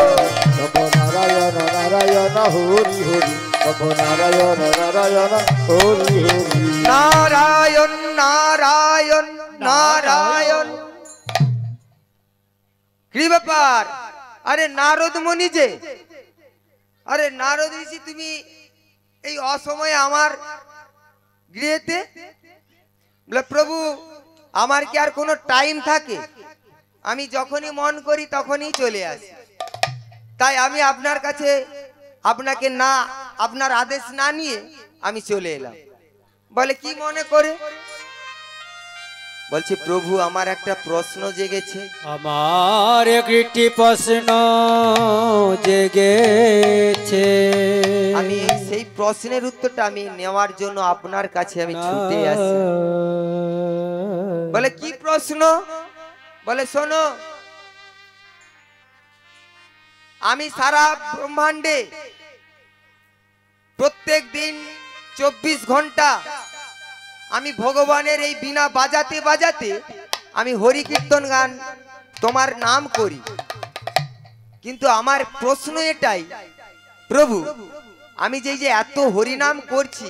ব্রহ্ম নারায়ণ নারায়ণ হরি হরি, ব্রহ্ম নারায়ণ নারায়ণ হরি হরি। নারায়ণ নারায়ণ নারায়ণ। কি ব্যাপার? আরে নারদ মুনি যে, আরে নারদ ঋষি তুমি এই অসময়ে আমার গৃহেতে? বলে প্রভু আমার কি আর কোনো টাইম থাকে? আমি যখনই মন করি তখনই চলে আসি। তাই আমি আপনার কাছে আপনাকে না, আপনার আদেশ না নিয়ে আমি চলে এলাম। বলে কি মনে করে? বলছে প্রভু আমার একটা প্রশ্ন জেগেছে। আমার একটি প্রশ্ন জেগেছে, আমি সেই প্রশ্নের উত্তরটা আমি নেওয়ার জন্য আপনার কাছে আমি ছুটে আসি। বলে কি প্রশ্ন? বলে শোনো, আমি সারা ব্রহ্মাণ্ডে প্রত্যেক দিন 24 ঘন্টা আমি ভগবানের এই বীণা বাজাতে বাজাতে আমি হরি কীর্তন গান তোমার নাম করি। কিন্তু আমার প্রশ্ন এটাই প্রভু, আমি যে এত হরিনাম করছি,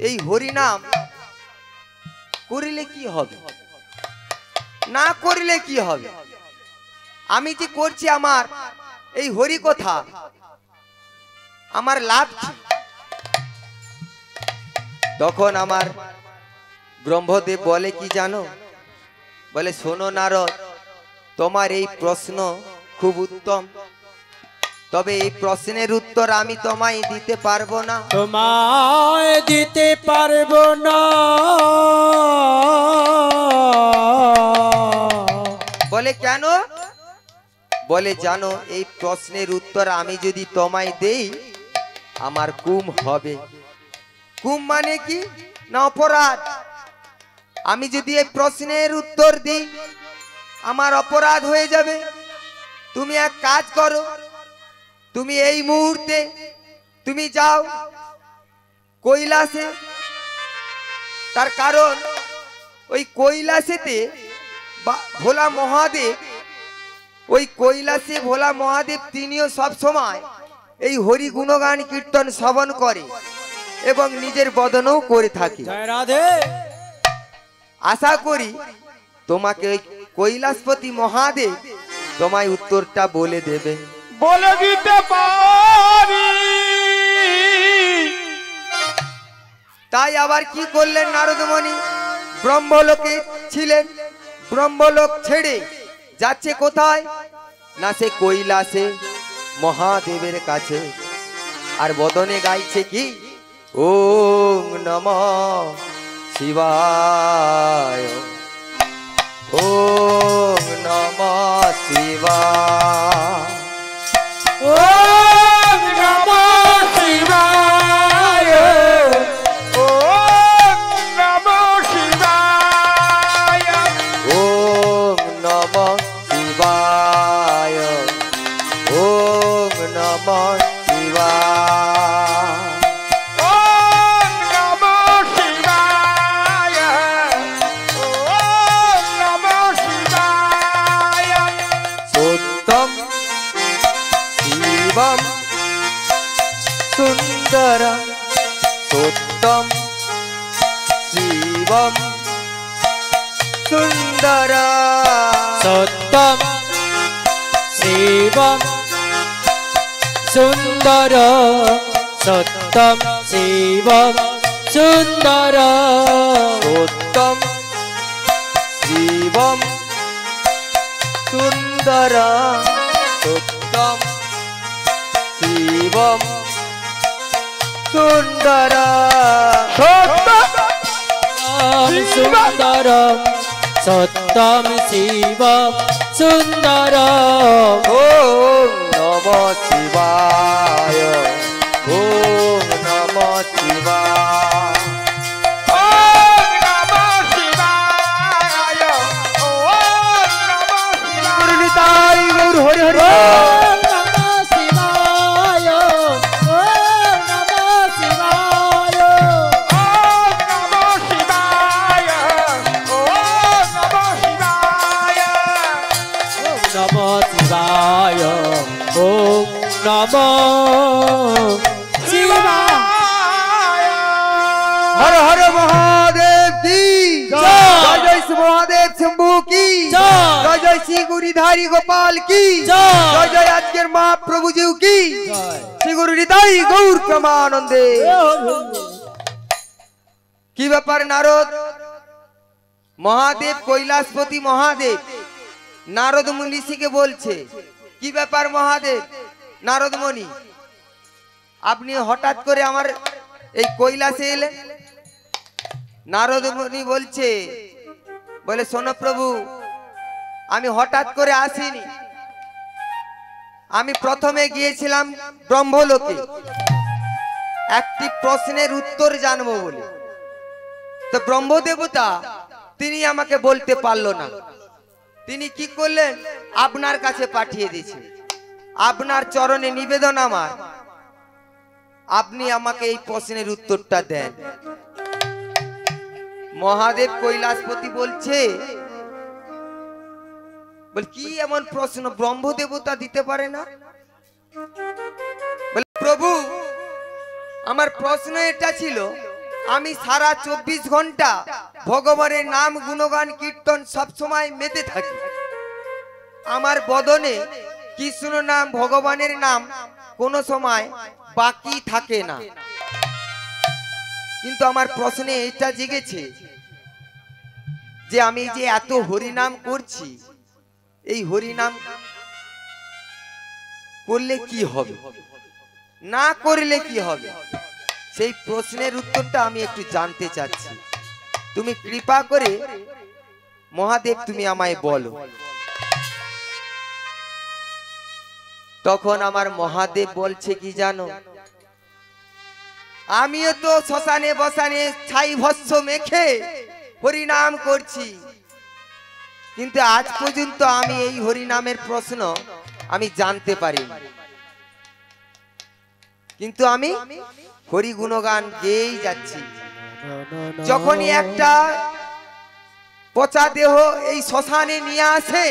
এই হরিনাম করিলে কি হবে, না করিলে কি হবে? আমি যে করছি আমার এই হরি কথা, আমার লাভ কি? তখন আমার ব্রহ্মদেব বলে কি জানো? বলে শোনো নারদ, তোমার এই প্রশ্ন খুব উত্তম, তবে এই প্রশ্নের উত্তর আমি তোমায় দিতে পারবো না। তোমায় দিতে পারবো না। বলে কেন? বলে জানো এই প্রশ্নের উত্তর আমি যদি তোমায় দেই আমার কুম হবে। কুম মানে কি না অপরাধ। আমি যদি এই প্রশ্নের উত্তর দিই আমার অপরাধ হয়ে যাবে। তুমি এক কাজ করো, তুমি এই মুহূর্তে তুমি যাও কৈলাসে। তার কারণ ওই কৈলাসেতে ভোলা মহাদেব, ওই কৈলাসে ভোলা মহাদেব তিনিও সব সময় এই হরি গুণগান কীর্তন শ্রবণ করে এবং নিজের বদনও করে থাকে। জয় রাধে। আশা করি তোমাকে ওই কৈলাসপতি মহাদেব তোমায় উত্তরটা বলে দেবে। বলে দিতে পারি। তাই আবার কি করলেন নারদমণি? ব্রহ্মলোকে ছিলেন, ব্রহ্মলোক ছেড়ে যাচ্ছে কোথায় না সে কৈলাসে মহাদেবের কাছে। আর বদনে গাইছে কি ওম নমঃ শিবায়, ওম নমঃ শিবায়, ওম নমঃ শিবায়, ওম নমঃ শিবায়, ওম নমঃ শিবায়, ওম নমঃ শিবায়, ওম নমঃ শিবায়, ওম নমঃ শিবায়। সত্যম শিবম সুন্দরম, সত্যম শিবম সুন্দরম, সত্যম শিবম সুন্দর, সত্যম শিবম সুন্দর, সত্যম শিবম সুন্দরম, সত্যম শিবম সুন্দরম, সুন্দর, সত্যম শিবম সুন্দর, ওম নমঃ শিবায়, ওম নমঃ শিবায়, ওম নমঃ শিবায়, ওম নমঃ শিবায়। গুরুনিতাই গৌর হরি হরি। ওম নমঃ শিবায়, ওম নমঃ শিবায়, ওম নমঃ শিবায়, ওম নমঃ শিবায়। ওম নমঃ শিবায়, ওম নমঃ শিবায়। হর হর মহাদেব কি জয়। জয় জয় শ্রী মহাদেব শম্ভু কি জয়। জয় জয় শ্রী গুরিধারী গোপাল কি জয়। জয় জয় আজকের মহাপ্রভু জিউ কি জয়। শ্রী গুরু হৃদয় গৌর প্রমানন্দে। কি ব্যাপার নারদ? মহাদেব কৈলাসপতি মহাদেব নারদ মুনিকে বলছে কি ব্যাপার মহাদেব? নারদ মুনি আপনি হঠাৎ করে আমার এই কৈলাসে এলেন? নারদ মুনি বলছে, বলে শোনো প্রভু, আমি হঠাৎ করে আসিনি। আমি প্রথমে গিয়েছিলাম ব্রহ্মলোকে একটি প্রশ্নের উত্তর জানবো বলে। তো ব্রহ্মদেবতা তিনি আমাকে বলতে পারলো না। তিনি কি করলেন? আপনার কাছে পাঠিয়ে দিয়েছে। আপনার চরণে নিবেদন আমার, আপনি আমাকে এই প্রশ্নের উত্তরটা দেন। মহাদেব কৈলাসপতি বলছে, বল কি এমন প্রশ্ন ব্রহ্মদেবতা দিতে পারে না? বলে প্রভু, আমার প্রশ্ন এটা ছিল, আমি সারা 24 ঘন্টা ভগবানের নাম গুণগান কীর্তন সব সময় মেতে থাকি। আমার বদনে কৃষ্ণ নাম ভগবানের নাম কোনো সময় বাকি থাকে না। কিন্তু আমার প্রশ্নে এটা জেগেছে যে আমি যে এত হরিনাম করছি, এই হরিনাম করলে কি হবে, না করলে কি হবে, সেই প্রশ্নের উত্তরটা আমি একটু জানতে চাচ্ছি। তুমি কৃপা করে মহাদেব তুমি আমায় বলো। তখন আমার মহাদেব বলছে কি জানো, আমিও তো শ্মশানে বসানে ছাই ভস্য মেখে হরিনাম করছি, কিন্তু আজ পর্যন্ত আমি এই হরিনামের প্রশ্ন আমি জানতে পারি, কিন্তু আমি হরি গুণগান গেয়েই যাচ্ছি। যখনই একটা পচা দেহ এই শ্মশানে নিয়ে আসে,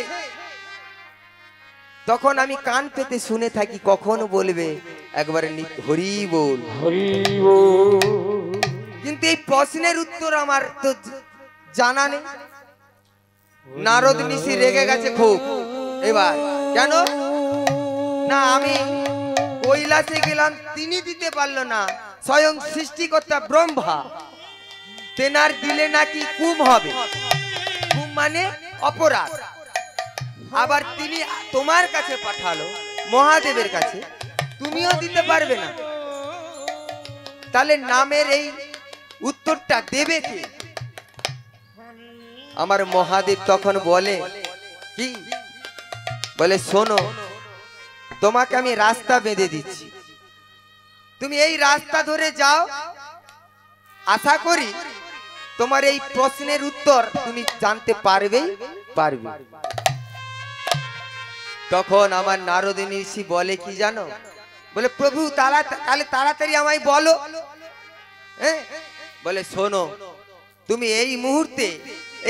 তখন আমি কান পেতে শুনে থাকি কখন বলবে একবারে হরি বল হরি বল। কিন্তু এই প্রশ্নের উত্তর আমার তো জানা নেই। নারদ ঋষি রেগে গেছে খুব। এবার কেন না, আমি কৈলাসে গেলাম, তিনি দিতে পারলো না, স্বয়ং সৃষ্টিকর্তা ব্রহ্মা, তেনার দিলে নাকি কুম হবে, কুম মানে অপরাধ, আবার তিনি তোমার কাছে পাঠালো মহাদেবের কাছে, তুমিও দিতে পারবে না, তাহলে নামের এই উত্তরটা দেবে কে? আমার মহাদেব তখন বলে কি, বলে শোনো, তোমাকে আমি রাস্তা বেঁধে দিচ্ছি, তুমি এই রাস্তা ধরে যাও, আশা করি তোমার এই প্রশ্নের উত্তর তুমি জানতে পারবে। তখন আমার নারদ ঋষি বলে কি জানো, বলে প্রভু তাহলে তাড়াতাড়ি আমায় বলো। হ্যাঁ, বলে শোনো, তুমি এই মুহূর্তে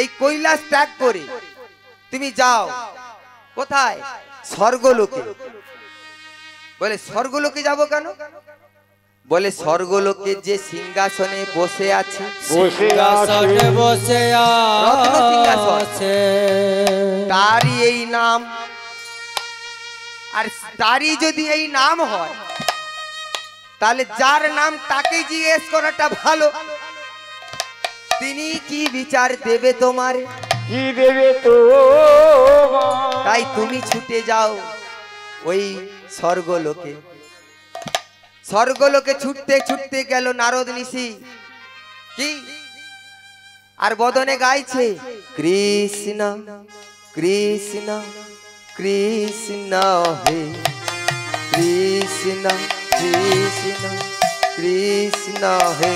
এই কৈলাস ত্যাগ করে তুমি যাও কোথায়? স্বর্গলোকে। বলে স্বর্গলোকে যাব কেন? বলে স্বর্গলোকে যে সিংহাসনে বসে আছে, সিংহাসনে বসে রত্ন সিংহাসন, আছে, তারই এই নাম, আর তারই যদি এই নাম হয়, তাহলে যার নাম তাকে জিজ্ঞেস করাটা ভালো, তিনি কি বিচার দেবে তোমার, কি দেবে তো। তাই তুমি ছুটে যাও ওই স্বর্গলোকে। স্বর্গলোকে ছুটতে ছুটতে গেল নারদ ঋষি, কি আর বদনে গাইছে কৃষ্ণ কৃষ্ণ কৃষ্ণ হে কৃষ্ণ কৃষ্ণ কৃষ্ণ হে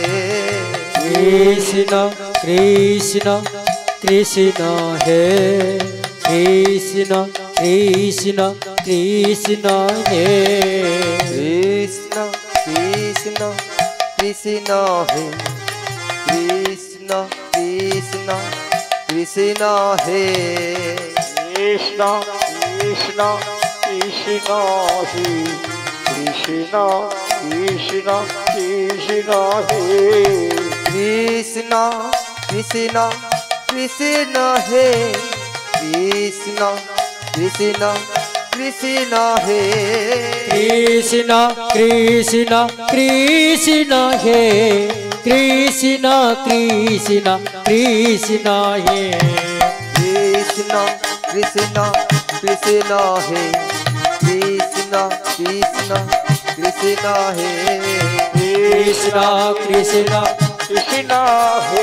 কৃষ্ণ কৃষ্ণ কৃষ্ণ হে কৃষ্ণ কৃষ্ণ কৃষ্ণ হে কৃষ্ণ কৃষ্ণ কৃষ্ণ হে কৃষ্ণ কৃষ্ণ কৃষ্ণ হে কৃষ্ণ কৃষ্ণ কৃষ্ণ হে কৃষ্ণ কৃষ্ণ কৃষ্ণ হে কৃষ্ণ কৃষ্ণ কৃষ্ণ হে কৃষ্ণ কৃষ্ণ কৃষ্ণ হে কৃষ্ণ কৃষ্ণ কৃষ্ণ হে কৃষ্ণ কৃষ্ণ কৃষ্ণ হে কৃষ্ণ কৃষ্ণ কৃষ্ণ হে কৃষ্ণ কৃষ্ণ কৃষ্ণ হে কৃষ্ণ কৃষ্ণ কৃষ্ণ হে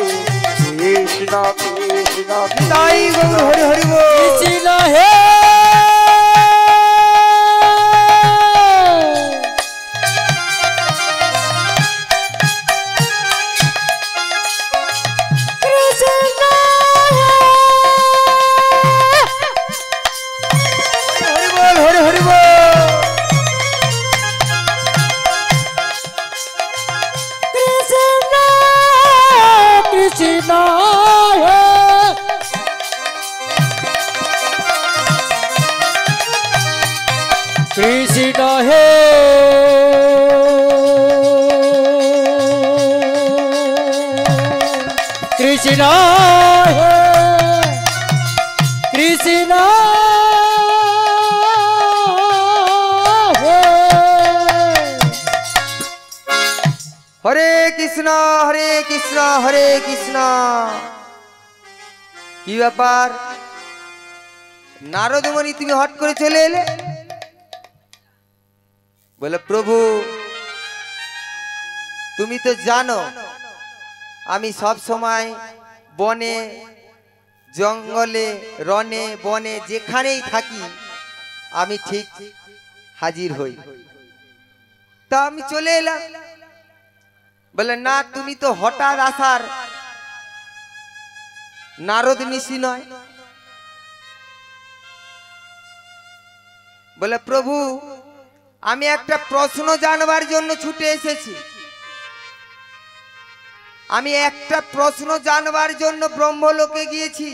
কৃষ্ণ কৃষ্ণ তাই গৌর হরি হরি বল। কৃষ্ণ হে হরি বল হরি হরি বল। কৃষ্ণ হে কৃষ্ণ হে কৃষ্ণ হে কৃষ্ণ হে হরে কৃষ্ণ হরে কৃষ্ণ হরে কৃষ্ণ। কি ব্যাপার নারদ মুনি, তুমি হট করে চলে এলে? বলে প্রভু, তুমি তো জানো আমি সব সময় বনে জঙ্গলে রনে বনে যেখানেই থাকি, আমি ঠিক হাজির হই। তা আমি চলে এলাম। বলে না, তুমি তো হঠাৎ আসার নারদ নিশি নয়। বলে প্রভু, আমি একটা প্রশ্ন জানবার জন্য ছুটে এসেছি। আমি একটা প্রশ্ন জানবার জন্য ব্রহ্মলোকে গিয়েছি,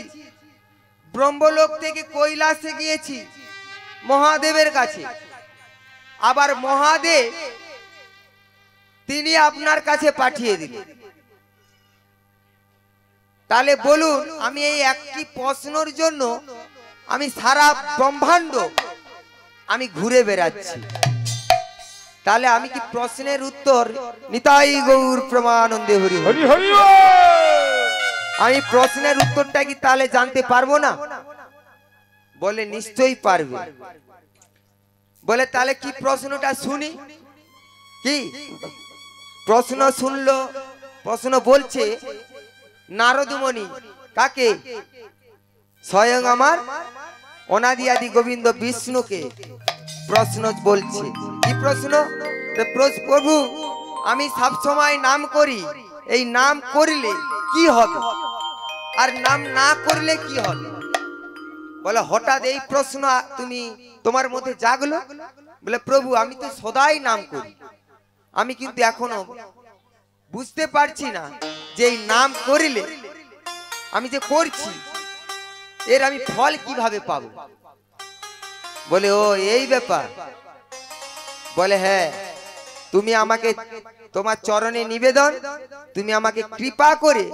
ব্রহ্মলোক থেকে কৈলাসে গিয়েছি মহাদেবের কাছে। আবার মহাদেব তিনি আপনার কাছে পাঠিয়ে দিলেন। তাহলে বলুন, আমি এই একটি প্রশ্নের জন্য আমি সারা ব্রহ্মাণ্ড আমি ঘুরে বেড়াচ্ছি, তাহলে আমি কি প্রশ্নের উত্তর নিতাই গৌর প্রমানন্দে হরি হরি হরি হরি আমি প্রশ্নের উত্তরটা কি তাহলে জানতে পারবো না? বলে নিশ্চয়ই পারবে। বলে তাহলে কি প্রশ্নটা শুনি। কি প্রশ্ন শুনলো? প্রশ্ন বলছে নারদমণি কাকে? স্বয়ং আমার অনাদি আদি গোবিন্দ বিষ্ণুকে প্রশ্ন বলছে। কি প্রশ্ন? প্রভু, আমি সব সময় নাম করি, এই নাম করলে কি হবে আর নাম না করলে কি হবে? বলে হঠাৎ এই প্রশ্ন তুমি তোমার মধ্যে জাগলো। বলে প্রভু, আমি তো সদাই নাম করি, আমি কিন্তু এখনো বুঝতে পারছি না যে এই নাম করিলে আমি যে করছি এর আমি ফল কিভাবে পাবো। বলে ও এই ব্যাপার। বলে হ্যাঁ, তুমি আমাকে তোমার চরণে নিবেদন, তুমি আমাকে কৃপা করে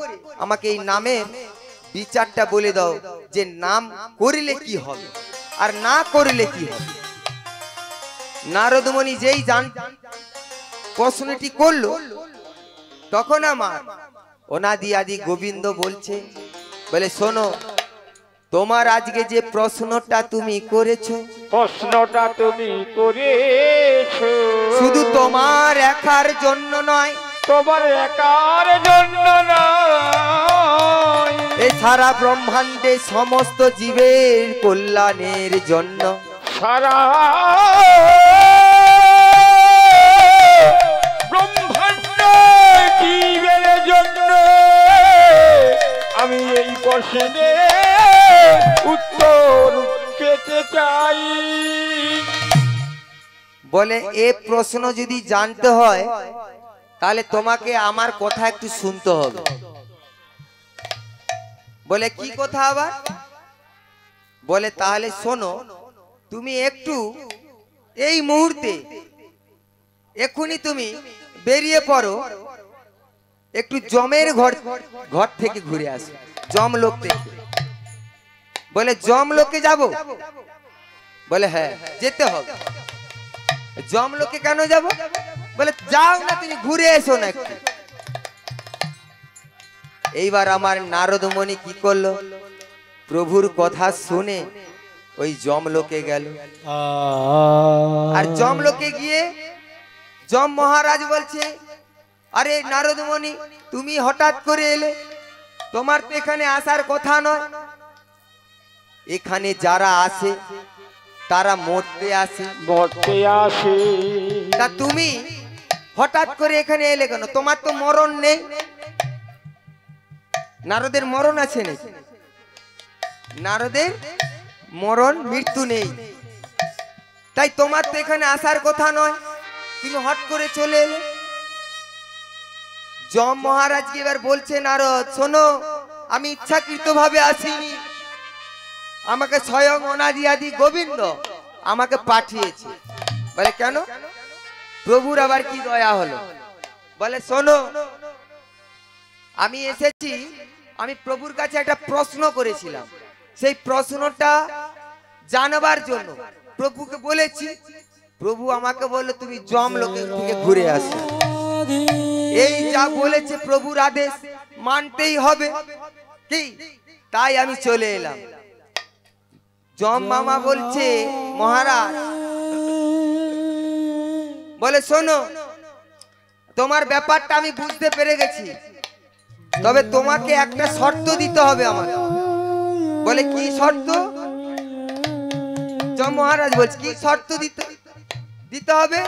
আমাকে এই নামের বিচারটা বলে দাও যে নাম করিলে কি হবে আর না করিলে কি হবে। নারদমণি যেই প্রশ্নটি করলো, তখন আমার অনাদি আদি গোবিন্দ বলছে, বলে শোনো, তোমার আজকে যে প্রশ্নটা তুমি করেছো, প্রশ্নটা তুমি করেছো শুধু তোমার একার জন্য নয়, তোমার একার জন্য নয়, এই সারা ব্রহ্মাণ্ডে সমস্ত জীবের কল্যাণের জন্য। সারা ব্রহ্মাণ্ড জীবের জন্য আমি এই প্রশ্নে উত্তর পেতে চাই। বলে এ প্রশ্ন যদি জানতে হয় তাহলে তোমাকে আমার কথা একটু শুনতে হবে। বলে কি কথা আবার? বলে তাহলে শোনো, তুমি একটু এই মুহূর্তে এখনই তুমি বেরিয়ে পড়ো, একটু জমের ঘর থেকে ঘুরে আসো, জমলোক থেকে। বলে জমলোকে যাব? বলে হ্যাঁ, যেতে হবে। জমলোকে কেন যাব? বলে যাও না, তুমি ঘুরে এসো না একটু। এইবার আমার নারদমণি কি করলো? প্রভুর কথা শুনে ওই জমলোকে গেল। আর জমলোকে গিয়ে যম মহারাজ বলছে, আরে নারদমণি, তুমি হঠাৎ করে এলে, তোমার তো এখানে আসার কথা নয়। এখানে যারা আসে তারা মরতে আসে, মরতে আসে, তা তুমি হঠাৎ করে এখানে এলে কেন? তোমার তো মরণ নেই। নারদের মরণ আছে নাকি? নারদের মরণ মৃত্যু নেই, তাই তোমার তো এখানে আসার কথা নয়, তুমি হট করে চলে এলে। যম মহারাজকে এবার বলছে নারদ, শোনো, আমি ইচ্ছাকৃত ভাবে আসিনি, আমাকে স্বয়ং অনাদি আদি গোবিন্দ আমাকে পাঠিয়েছে। বলে কেন? প্রভুর আবার কি দয়া হলো? বলে শোনো, আমি এসেছি, আমি প্রভুর কাছে একটা প্রশ্ন করেছিলাম, সেই প্রশ্নটা জানবার জন্য প্রভুকে বলেছি। প্রভু আমাকে বললো তুমি জমলোক থেকে ঘুরে আসো। এই যা বলেছে প্রভুর আদেশ মানতেই হবে, কি? তাই আমি চলে এলাম। যম মামা বলছে, মহারাজ, বলে শোনো, তোমার ব্যাপারটা আমি বুঝতে পেরে গেছি, তবে তোমাকে একটা শর্ত দিতে হবে আমাকে। বলে কি শর্ত? যম মহারাজ বলছে, কি শর্ত দিতে? দিতে হবে।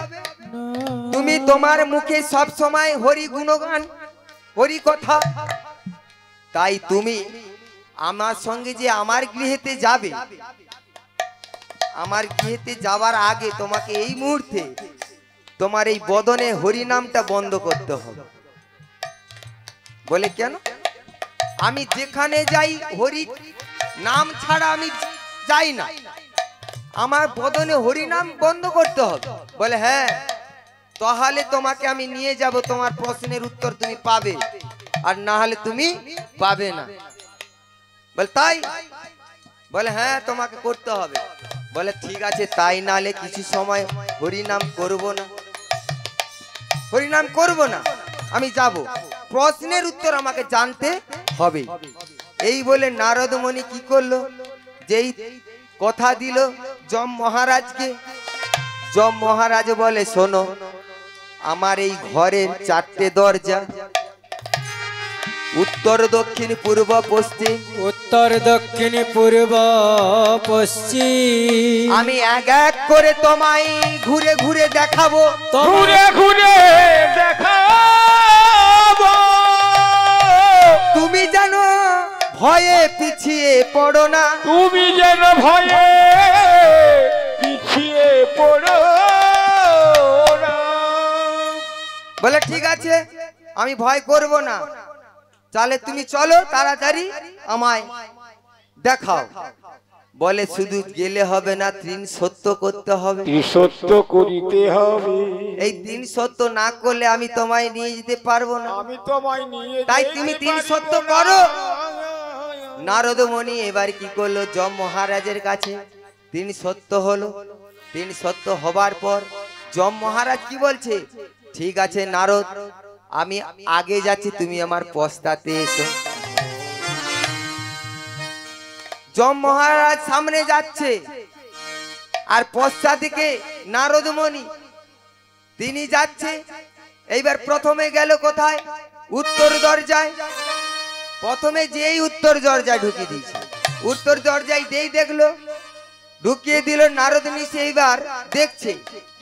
তুমি তোমার মুখে সব সময় হরি গুণগান, হরি কথা, তাই তুমি আমার সঙ্গে যে আমার গৃহেতে যাবে, আমার গৃহেতে যাওয়ার আগে তোমাকে এই মুহূর্তে তোমার এই বদনে হরি নামটা বন্ধ করতে হবে। বলে কেন? আমি যেখানে যাই হরি নাম ছাড়া আমি যাই না, আমার বদনে হরি নাম বন্ধ করতে হবে। বলে হ্যাঁ, তাহলে তোমাকে আমি নিয়ে যাব, তোমার প্রশ্নের উত্তর তুমি পাবে, আর না হলে তুমি পাবে না। বলে তাই? বলে হ্যাঁ, তোমাকে করতে হবে। বলে ঠিক আছে, তাই নালে কিছু সময় হরিনাম করব না, হরিনাম করব না, আমি যাব, প্রশ্নের উত্তর আমাকে জানতে হবে। এই বলে নারদ মুনি কি করলো, যেই কথা দিল যম মহারাজকে, যম মহারাজ বলে শোনো, আমার এই ঘরের 4টে দরজা, উত্তর দক্ষিণ পূর্ব পশ্চিম, উত্তর দক্ষিণ পূর্ব পশ্চিম, আমি এক এক করে তোমায় ঘুরে ঘুরে দেখাবো, ঘুরে ঘুরে দেখাবো, তুমি জানো ভয়ে পিছিয়ে পড়ো না, তুমি যেন ভয়ে পিছিয়ে পড়ো না। বলে ঠিক আছে, আমি ভয় করব না, তাহলে তুমি চলো তাড়াতাড়ি আমায় দেখাও। বলে শুধু গেলে হবে না, 3 সত্য করতে হবে, সত্য করিতে হবে। এই 3 সত্য না করলে আমি তোমায় নিয়ে যেতে পারবো না, আমি তোমায় নিয়ে তাই তুমি 3 সত্য করো। নারদ মুনি এবার কি করলো, যম মহারাজের কাছে 3 সত্য হলো। 3 সত্য হবার পর যম মহারাজ কি বলছে, ঠিক আছে নারদ, আমি আগে যাচ্ছি, তুমি আমার পশ্চাতে এসো। যম মহারাজ সামনে যাচ্ছে, আর পশ্চাৎ দিকে নারদ মুনি তিনি যাচ্ছে। এইবার প্রথমে গেল কোথায়, উত্তর দরজায়। প্রথমে যেই উত্তর দরজায় ঢুকিয়ে দিয়েছে, উত্তর দরজায় যেই দেখলো, ঢুকিয়ে দিল, নারদ মুনি এইবার দেখছে,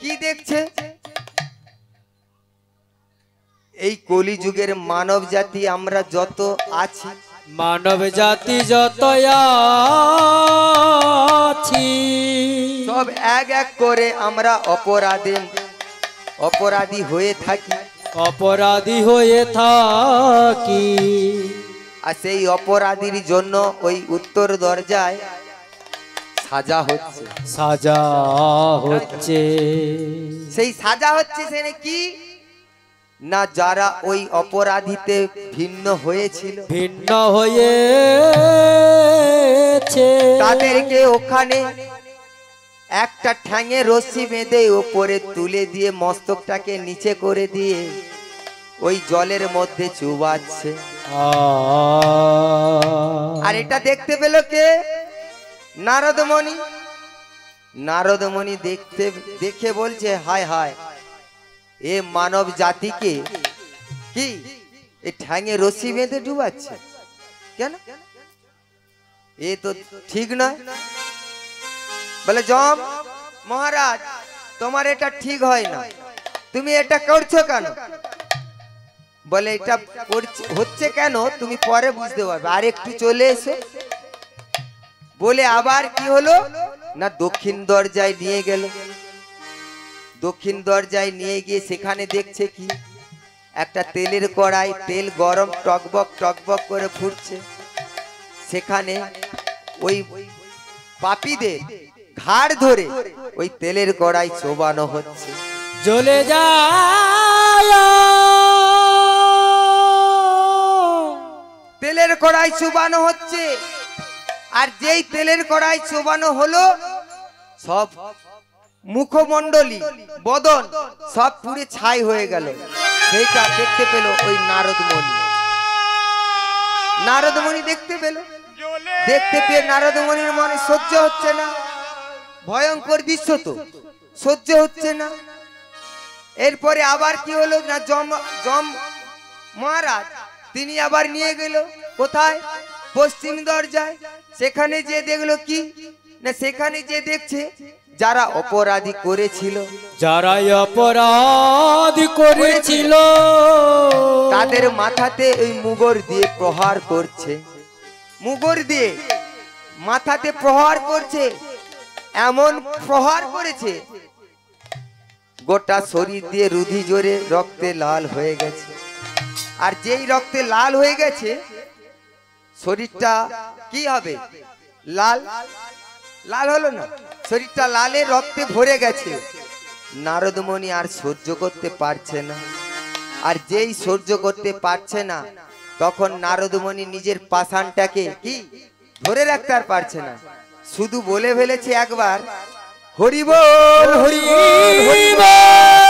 কি দেখছে, এই কলিযুগের মানব জাতি আমরা যত আছি, মানব জাতি যত আছি, সব এক এক করে আমরা অপরাধী হয়ে থাকি, অপরাধী হয়ে থাকি। আর সেই অপরাধীর জন্য ওই উত্তর দরজায় সাজা হচ্ছে, সাজা হচ্ছে। সেই সাজা হচ্ছে সেখানে কি না, যারা ওই অপরাধীতে ভিন্ন হয়েছিল, ভিন্ন হয়েছে, তাদেরকে ওখানে একটা ঠ্যাঙে রশ্মি বেঁধে ওপরে তুলে দিয়ে মস্তকটাকে নিচে করে দিয়ে ওই জলের মধ্যে চুবাচ্ছে। আর এটা দেখতে পেল কে, নারদ মুনি। নারদ মুনি দেখে বলছে, হায় হায়, এ মানব জাতিকে কি এ ঠ্যাঙে রশ্মি বেঁধে ডুবাচ্ছে কেন, এ তো ঠিক নয়। বলে যম মহারাজ, তোমার এটা ঠিক হয় না, তুমি এটা করছো কেন? বলে এটা হচ্ছে কেন তুমি পরে বুঝতে পারবে, আর একটু চলে এসো। বলে আবার কি হলো না, দক্ষিণ দরজায় নিয়ে গেল। দক্ষিণ দরজায় নিয়ে গিয়ে সেখানে দেখছে কি, একটা তেলের কড়াই, তেল গরম টকবক টকবক করে ফুটছে। সেখানে ওই পাপীদের ঘাড় ধরে ওই তেলের কড়াই চোবানো হচ্ছে। জ্বলে যায় তেলের কড়াই চুবানো হচ্ছে। আর যেই তেলের কড়াই চোবানো হলো, সব মুখমণ্ডলী বদন সব পুড়ে ছাই হয়ে গেল। সেইটা দেখতে পেল ওই নারদ মুনি। নারদ মুনি দেখতে পেল, দেখতে পেয়ে নারদ মুনির মনে সহ্য হচ্ছে না, ভয়ঙ্কর দৃশ্য তো, সহ্য হচ্ছে না। এরপরে আবার কি হলো না, যম মহারাজ তিনি আবার নিয়ে গেল কোথায়, পশ্চিম দরজায়। সেখানে যে দেখলো কি না, সেখানে যে দেখছে যারা অপরাধী করেছিল, যারা অপরাধ করেছিল তাদের মাথাতে ওই মুগর দিয়ে প্রহার করছে, মুগর দিয়ে মাথাতে প্রহার করছে। এমন প্রহার করেছে গোটা শরীর দিয়ে রুধি জোরে রক্তে লাল হয়ে গেছে। আর যেই রক্তে লাল হয়ে গেছে শরীরটা কি হবে? লাল লাল হলো না, শরীরটা লালে রক্তে ভরে গেছে। নারদমণি আর সহ্য করতে পারছে না। আর যেই সহ্য করতে পারছে না তখন নারদমণি নিজের পাষাণটাকে কি ধরে রাখতে আর পারছে না, শুধু বলে ফেলেছে একবার, হরি বল হরি বল হরি বল।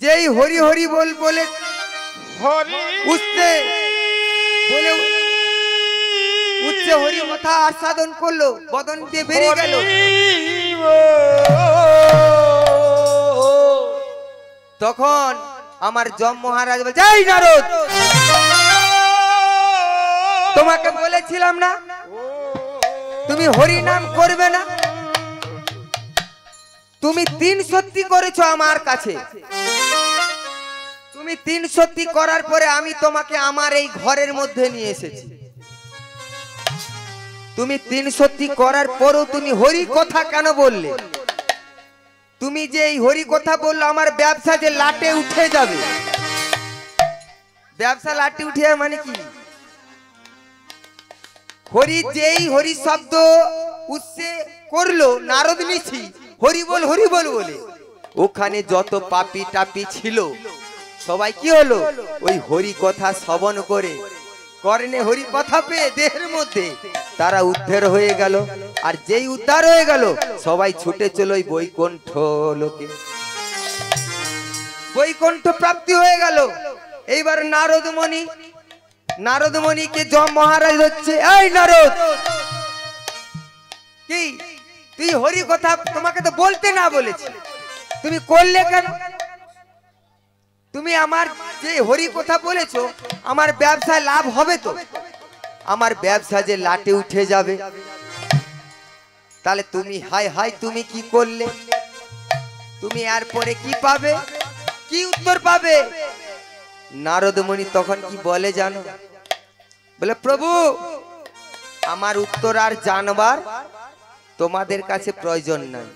যেই হরি হরি বল বলে উঠতে বলে উচ্চে হরি কথা আস্বাদন করলো, বদন দিয়ে বেরিয়ে গেল। তখন আমার যম মহারাজ বলছে, এই নারদ, তোমাকে বলেছিলাম না তুমি হরি নাম করবে না? তুমি 3 সত্যি করেছো আমার কাছে। তুমি 3 সত্যি করার পরে আমি তোমাকে আমার এই ঘরের মধ্যে নিয়ে এসেছি। তুমি 3 সত্যি করার পরও তুমি হরি কথা কেন বললে? তুমি যে এই হরি কথা বললো আমার ব্যবসা যে লাটে উঠে যাবে। ব্যবসা লাটে উঠে যাবে মানে কি? হরি যেই হরি শব্দ উচ্চে করলো নারদ ঋষি হরি বল বলে, ওখানে যত পাপি টাপি ছিল সবাই কি হলো? ওই হরি কথা শ্রবণ করে কর্ণে হরি কথা পেয়ে দেহের মধ্যে তারা উদ্ধার হয়ে গেল। আর যেই উদ্ধার হয়ে গেল সবাই ছুটে চলো ওই বৈকুণ্ঠ লোকে, বৈকুণ্ঠ প্রাপ্তি হয়ে গেল। এইবার নারদমণিকে যম মহারাজ হচ্ছে, এই নারদ, কি তুই হরি কথা তোমাকে তো বলতে না বলেছি, তুমি করলে কেন? তুমি আমার যে হরি কথা বলেছো আমার ব্যবসায় লাভ হবে তো? আমার ব্যবসা যে লাটে উঠে যাবে। তাহলে তুমি হাই হাই তুমি কি করলে? তুমি এরপরে কি পাবে? কি উত্তর পাবে? নারদমণি তখন কি বলে জানো? বলে, প্রভু আমার উত্তর আর জানবার তোমাদের কাছে প্রয়োজন নাই।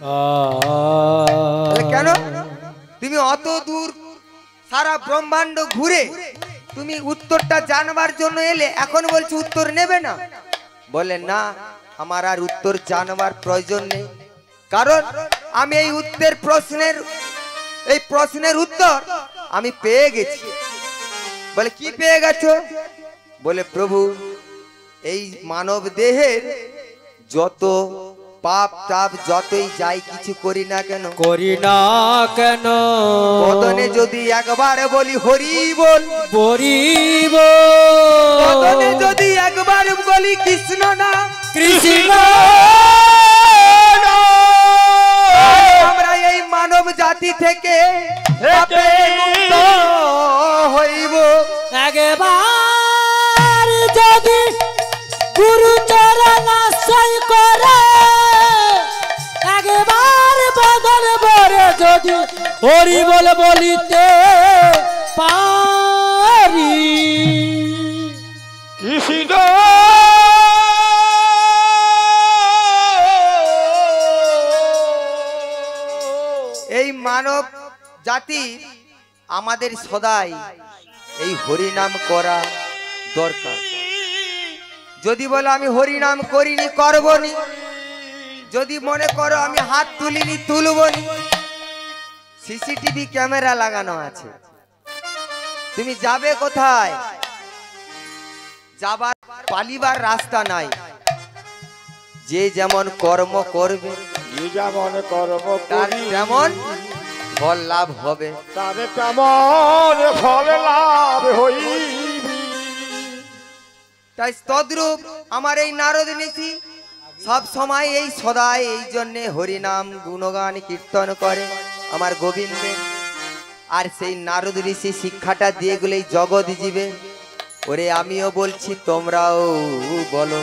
কেন? তুমি অত দূর সারা ব্রহ্মাণ্ড ঘুরে তুমি উত্তরটা জানবার জন্য এলে, এখন বলছি উত্তর নেবে না? বলে না, আমার আর উত্তর জানবার প্রয়োজন নেই, কারণ আমি এই প্রশ্নের উত্তর আমি পেয়ে গেছি। বলে কি পেয়ে গেছো? বলে প্রভু এই মানব দেহের যত পাপ তাপ যতই যাই কিছু করি না কেন বদনে যদি একবার বলি হরি বল, বদনে যদি একবার বলি কৃষ্ণ নাম, কৃষ্ণ, আমরা এই মানব জাতি থেকে পাপে মুক্ত হইব। একবার যদি গুরু চরণ আশ্রয় করে, একবার বদন ভরে যদি হরি বল বলিতে পারি। কৃষ্ণ এই মানব জাতি আমাদের সদাই এই হরি নাম করা দরকার। যদি বলো আমি হরি নাম করিনি করবনি, যদি মনে করো আমি হাত তুলিনি তুলবনি, সিসিটিভি ক্যামেরা লাগানো আছে। তুমি যাবে কোথায়? যাবার পালিবার রাস্তা নাই। যে যেমন কর্ম করবে যেমন কর্ম তার করি তেমন ফল লাভ হবে। তাদের তেমন ফল লাভ হইবি। তাই তদ্রূপ আমার এই নারদ নীতি সব সময় এই সদাই এই জন্যে হরিনাম গুণগান কীর্তন করে আমার গোবিন্দে। আর সেই নারদ ঋষি শিক্ষাটা দিয়ে গেলেই জগৎ জীবে। ওরে আমিও বলছি তোমরাও বলো,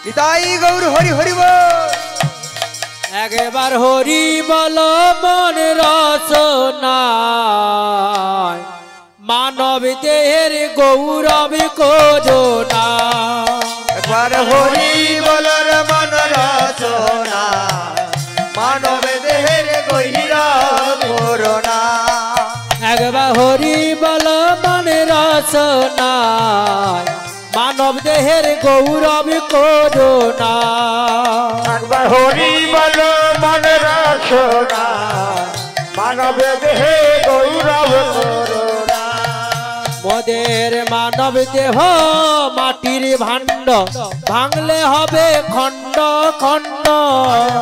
নিতাই গৌর হরি হরি বল। একবার হরি বল মন রচনায় মানব দেহের গৌরব কোজনা। একবার হরি বলর মন রচনা মানব দেহের গৌরব করোনা। একবার হরি বল মন রচনায় মানব দেহের গৌরব কোজনা। একবার হরি বল মন রচনা মানব দেহে গৌরব করোনা। মোদের মানব দেহ মাটির ভাণ্ড ভাঙলে হবে খণ্ড খণ্ড।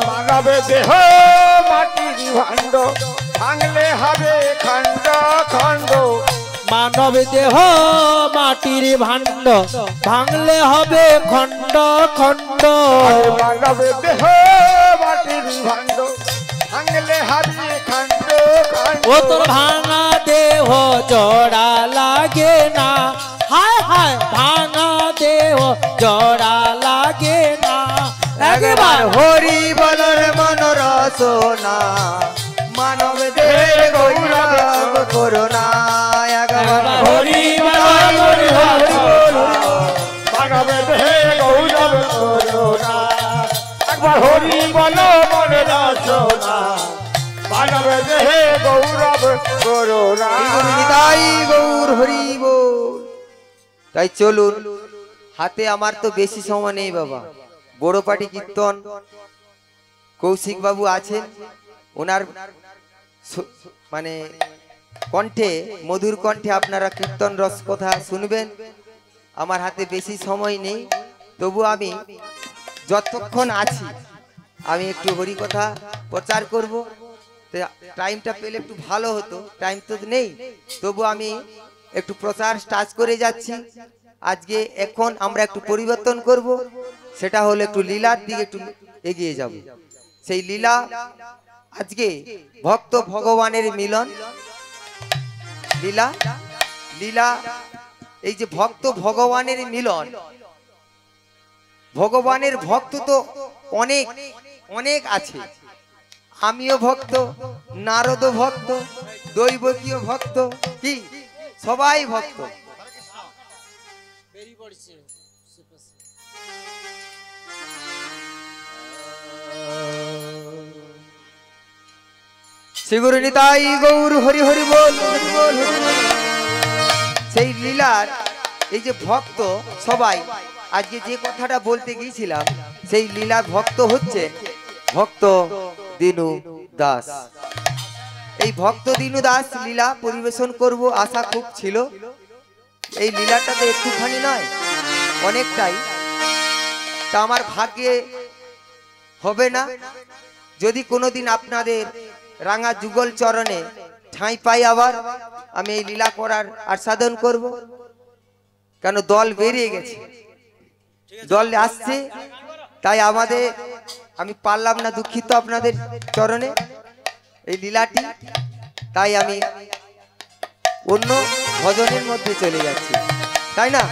মানব দেহ মাটির ভাণ্ড ভাঙলে হবে খণ্ড খণ্ড। মানব দেহ মাটির ভাণ্ড ভাঙলে হবে খণ্ড খণ্ড। মানব দেহ মাটির ভাণ্ড ভাঙলে হবে খণ্ড খণ্ড। ও তোর ভাঙা দেহ জোড়া লাগে না, হায় হায় ভাঙা দেহ জোড়া লাগে না। একবার হরি বলর মন রচনা মানব দেহের গৌরব করোনা। একবার হরি বলর মন রচনা মানব দেহে গৌরব করোনা। একবার হরি বল মন রচনা মানব দেহে গৌরব করোনা। নিতাই গৌর হরি বল। তাই চলুন, হাতে আমার তো বেশি সময় নেই বাবা। বড় পাটি কীর্তন কৌশিক বাবু আছেন, ওনার মানে কণ্ঠে মধুর কণ্ঠে আপনারা কীর্তন রস কথা শুনবেন। আমার হাতে বেশি সময় নেই, তবু আমি যতক্ষণ আছি আমি একটু হরি কথা প্রচার করব। টাইমটা পেলে একটু ভালো হতো, টাইম তো নেই, তবু আমি একটু প্রচার স্টার্ট করে যাচ্ছি। আজকে এখন আমরা একটু পরিবর্তন করব, সেটা হলো একটু লীলার দিকে একটু এগিয়ে যাব। সেই লীলা আজকে ভক্ত ভগবানের মিলন লীলা। লীলা এই যে ভক্ত ভগবানের মিলন, ভগবানের ভক্ত তো অনেক অনেক আছে। আমিও ভক্ত, নারদ ভক্ত, দৈবকীয় ভক্ত, কি সবাই ভক্ত। শ্রীগুরু নিতাই গৌর হরি হরি বল হরি বল হরি বল। সেই লীলার এই যে ভক্ত সবাই, আজকে যে কথাটা বলতে গিয়েছিলাম, সেই লীলার ভক্ত হচ্ছে ভক্ত দিনু দাস। এই ভক্ত দিনু দাস লীলা পরিবেশন করব আশা খুব ছিল। এই লীলাটা তো একটুখানি নয়, অনেকটাই। তা আমার ভাগ্যে হবে না, যদি কোনোদিন আপনাদের রাঙা যুগল চরণে ঠাঁই পাই আবার আমি এই লীলা করার আস্বাদন করব। কেন দল বেরিয়ে গেছে, দল আসছে, তাই আমাদের আমি পারলাম না, দুঃখিত আপনাদের চরণে এই লীলাটি। তাই আমি অন্য ভজনের মধ্যে চলে যাচ্ছি, তাই না।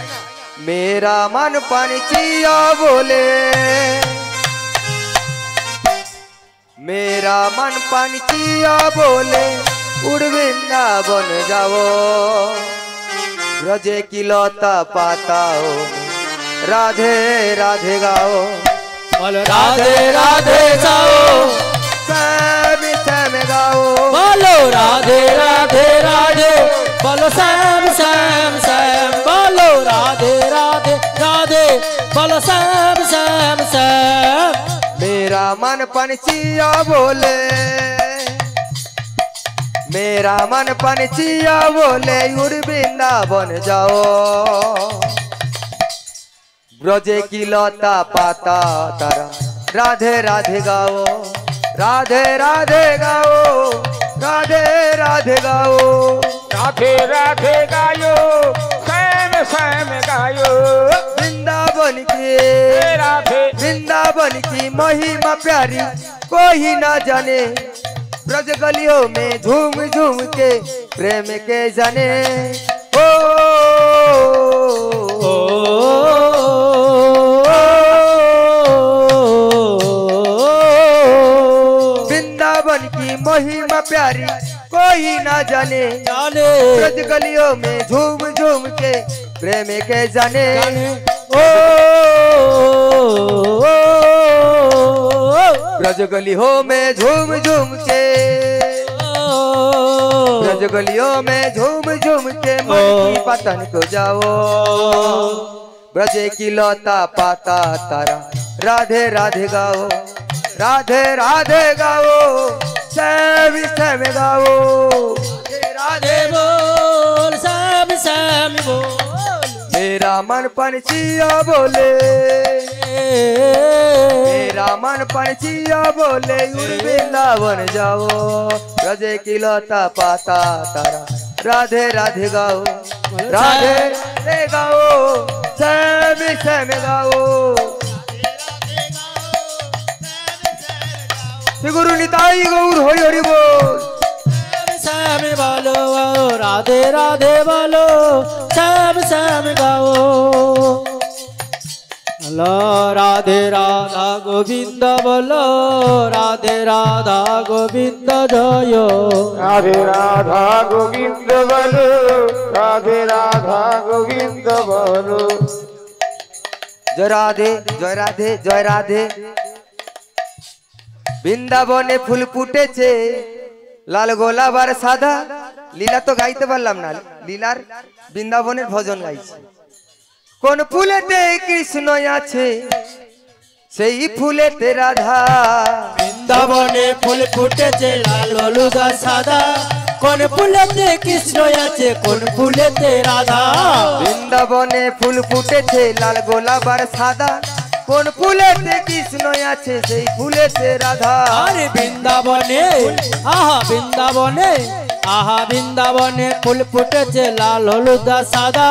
মেরা মন পানচিয়া বলে, मेरा मन पंछिया बोले उड़ वृंदावन जाओ, ब्रजे की लता पाताओ राधे राधे गाओ। बोलो राधे राधे जाओ, श्याम श्याम गाओ। बोलो राधे राधे राधे, बोलो श्याम श्याम श्याम। बोलो राधे राधे राधे, बोलो श्याम श्याम श्याम। मेरा मन पंछिया बोले, मेरा मन पंछिया बोले उड़ वृंदावन जाओ, ब्रजे की लता पाता तारा राधे राधे गाओ, राधे राधे गाओ, राधे राधे गाओ, राधे राधे गायो, श्याम श्याम गायो। वृंदावन की राधे वृंदावन की महिमा प्यारी कोई ना जाने, ब्रज गलियों में झूम झूम के प्रेम के जाने। ओ, ओ, ओ, ओ, न जाने जाने ब्रज गलियों में झूम झूम के प्रेम के जाने ओ ब्रज गलियों में झूम झूम के ब्रज गलियों में झूम झूम के मन की पतन को जाओ ब्रज की लौता पाता तारा राधे राधे गाओ राधे राधे गाओ श्याम श्याम गाओ राधे राधे बोल श्याम श्याम बोल मेरा मन पंछिया बोले मेरा मन पंछिया बोले वृंदावन जाओ ब्रज की लौता पाता तारा राधे राधे गाओ राधे राधे गाओ श्याम श्याम गाओ श्री गुरु निताई गौर हरि हरि बोल श्याम बोलो राधे राधे बोलो श्याम श्याम गाओ लो राधे राधा गोविंद बोलो राधे राधा गोविंद जय राधे राधा गोविंद बोलो राधे राधा गोविंद बोलो जय राधे जय राधे जय राधे বৃন্দাবনে ফুল ফুটেছে লাল গোলাপ সাদা লীলা তো গাইতে পারলাম না লীলার বৃন্দাবনের ভজন গাইছি কোন ফুলেতে কৃষ্ণ আছে সেই ফুলেতে রাধা বৃন্দাবনে ফুল ফুটেছে লাল হলুদ আর সাদা কোন ফুলেতে কৃষ্ণ আছে কোন ফুলেতে রাধা বৃন্দাবনে ফুল ফুটেছে লাল গোলাপ আর সাদা কোন ফুলেতে কৃষ্ণ আছে সেই ফুলেতে রাধা আরে বৃন্দাবনে আহা বৃন্দাবনে ফুল ফুটেছে লাল হলুদ আর সাদা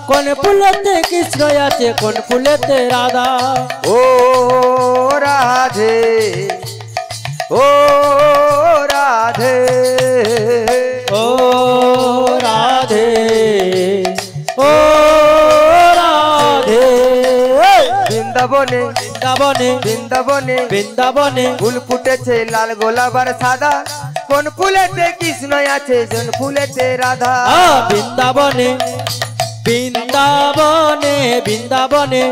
কোন ফুলেতে কৃষ্ণ আছে কোন ফুলেতে রাধা ও রাধে ও রাধে ও রাধে ও রাধে বৃন্দাবনে বৃন্দাবনে বৃন্দাবনে বৃন্দাবনে ফুল ফুটেছে লাল গোলাপ আর সাদা কোন ফুলেতে কৃষ্ণ আছে কোন ফুলেতে রাধা বৃন্দাবনে বৃন্দাবনে বৃন্দাবনে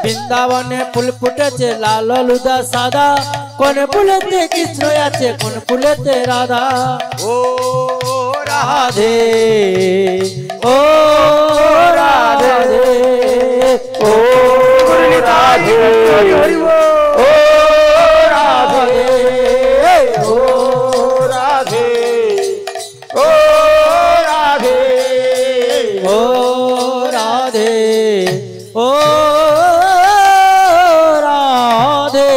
বৃন্দাবনে ফুল ফুটেছে লাল হলুদ আর সাদা কোন ফুলেতে কৃষ্ণ আছে কোন ফুলেতে রাধা ও রাধে রাধে ও রাধে ও রাধে হরি বল ও রাধে ও রাধে ও রাধে ও রাধে ও রাধে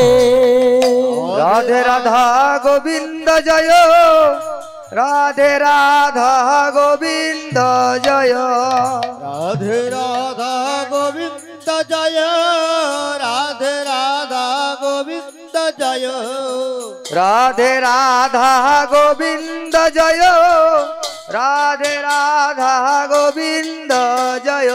রাধে রাধা গোবিন্দ জয় রাধে রাধা গোবিন্দ জয় রাধে রাধা গোবিন্দ জয় রাধে রাধা গোবিন্দ জয় রাধে রাধা গোবিন্দ জয় রাধে রাধা গোবিন্দ জয়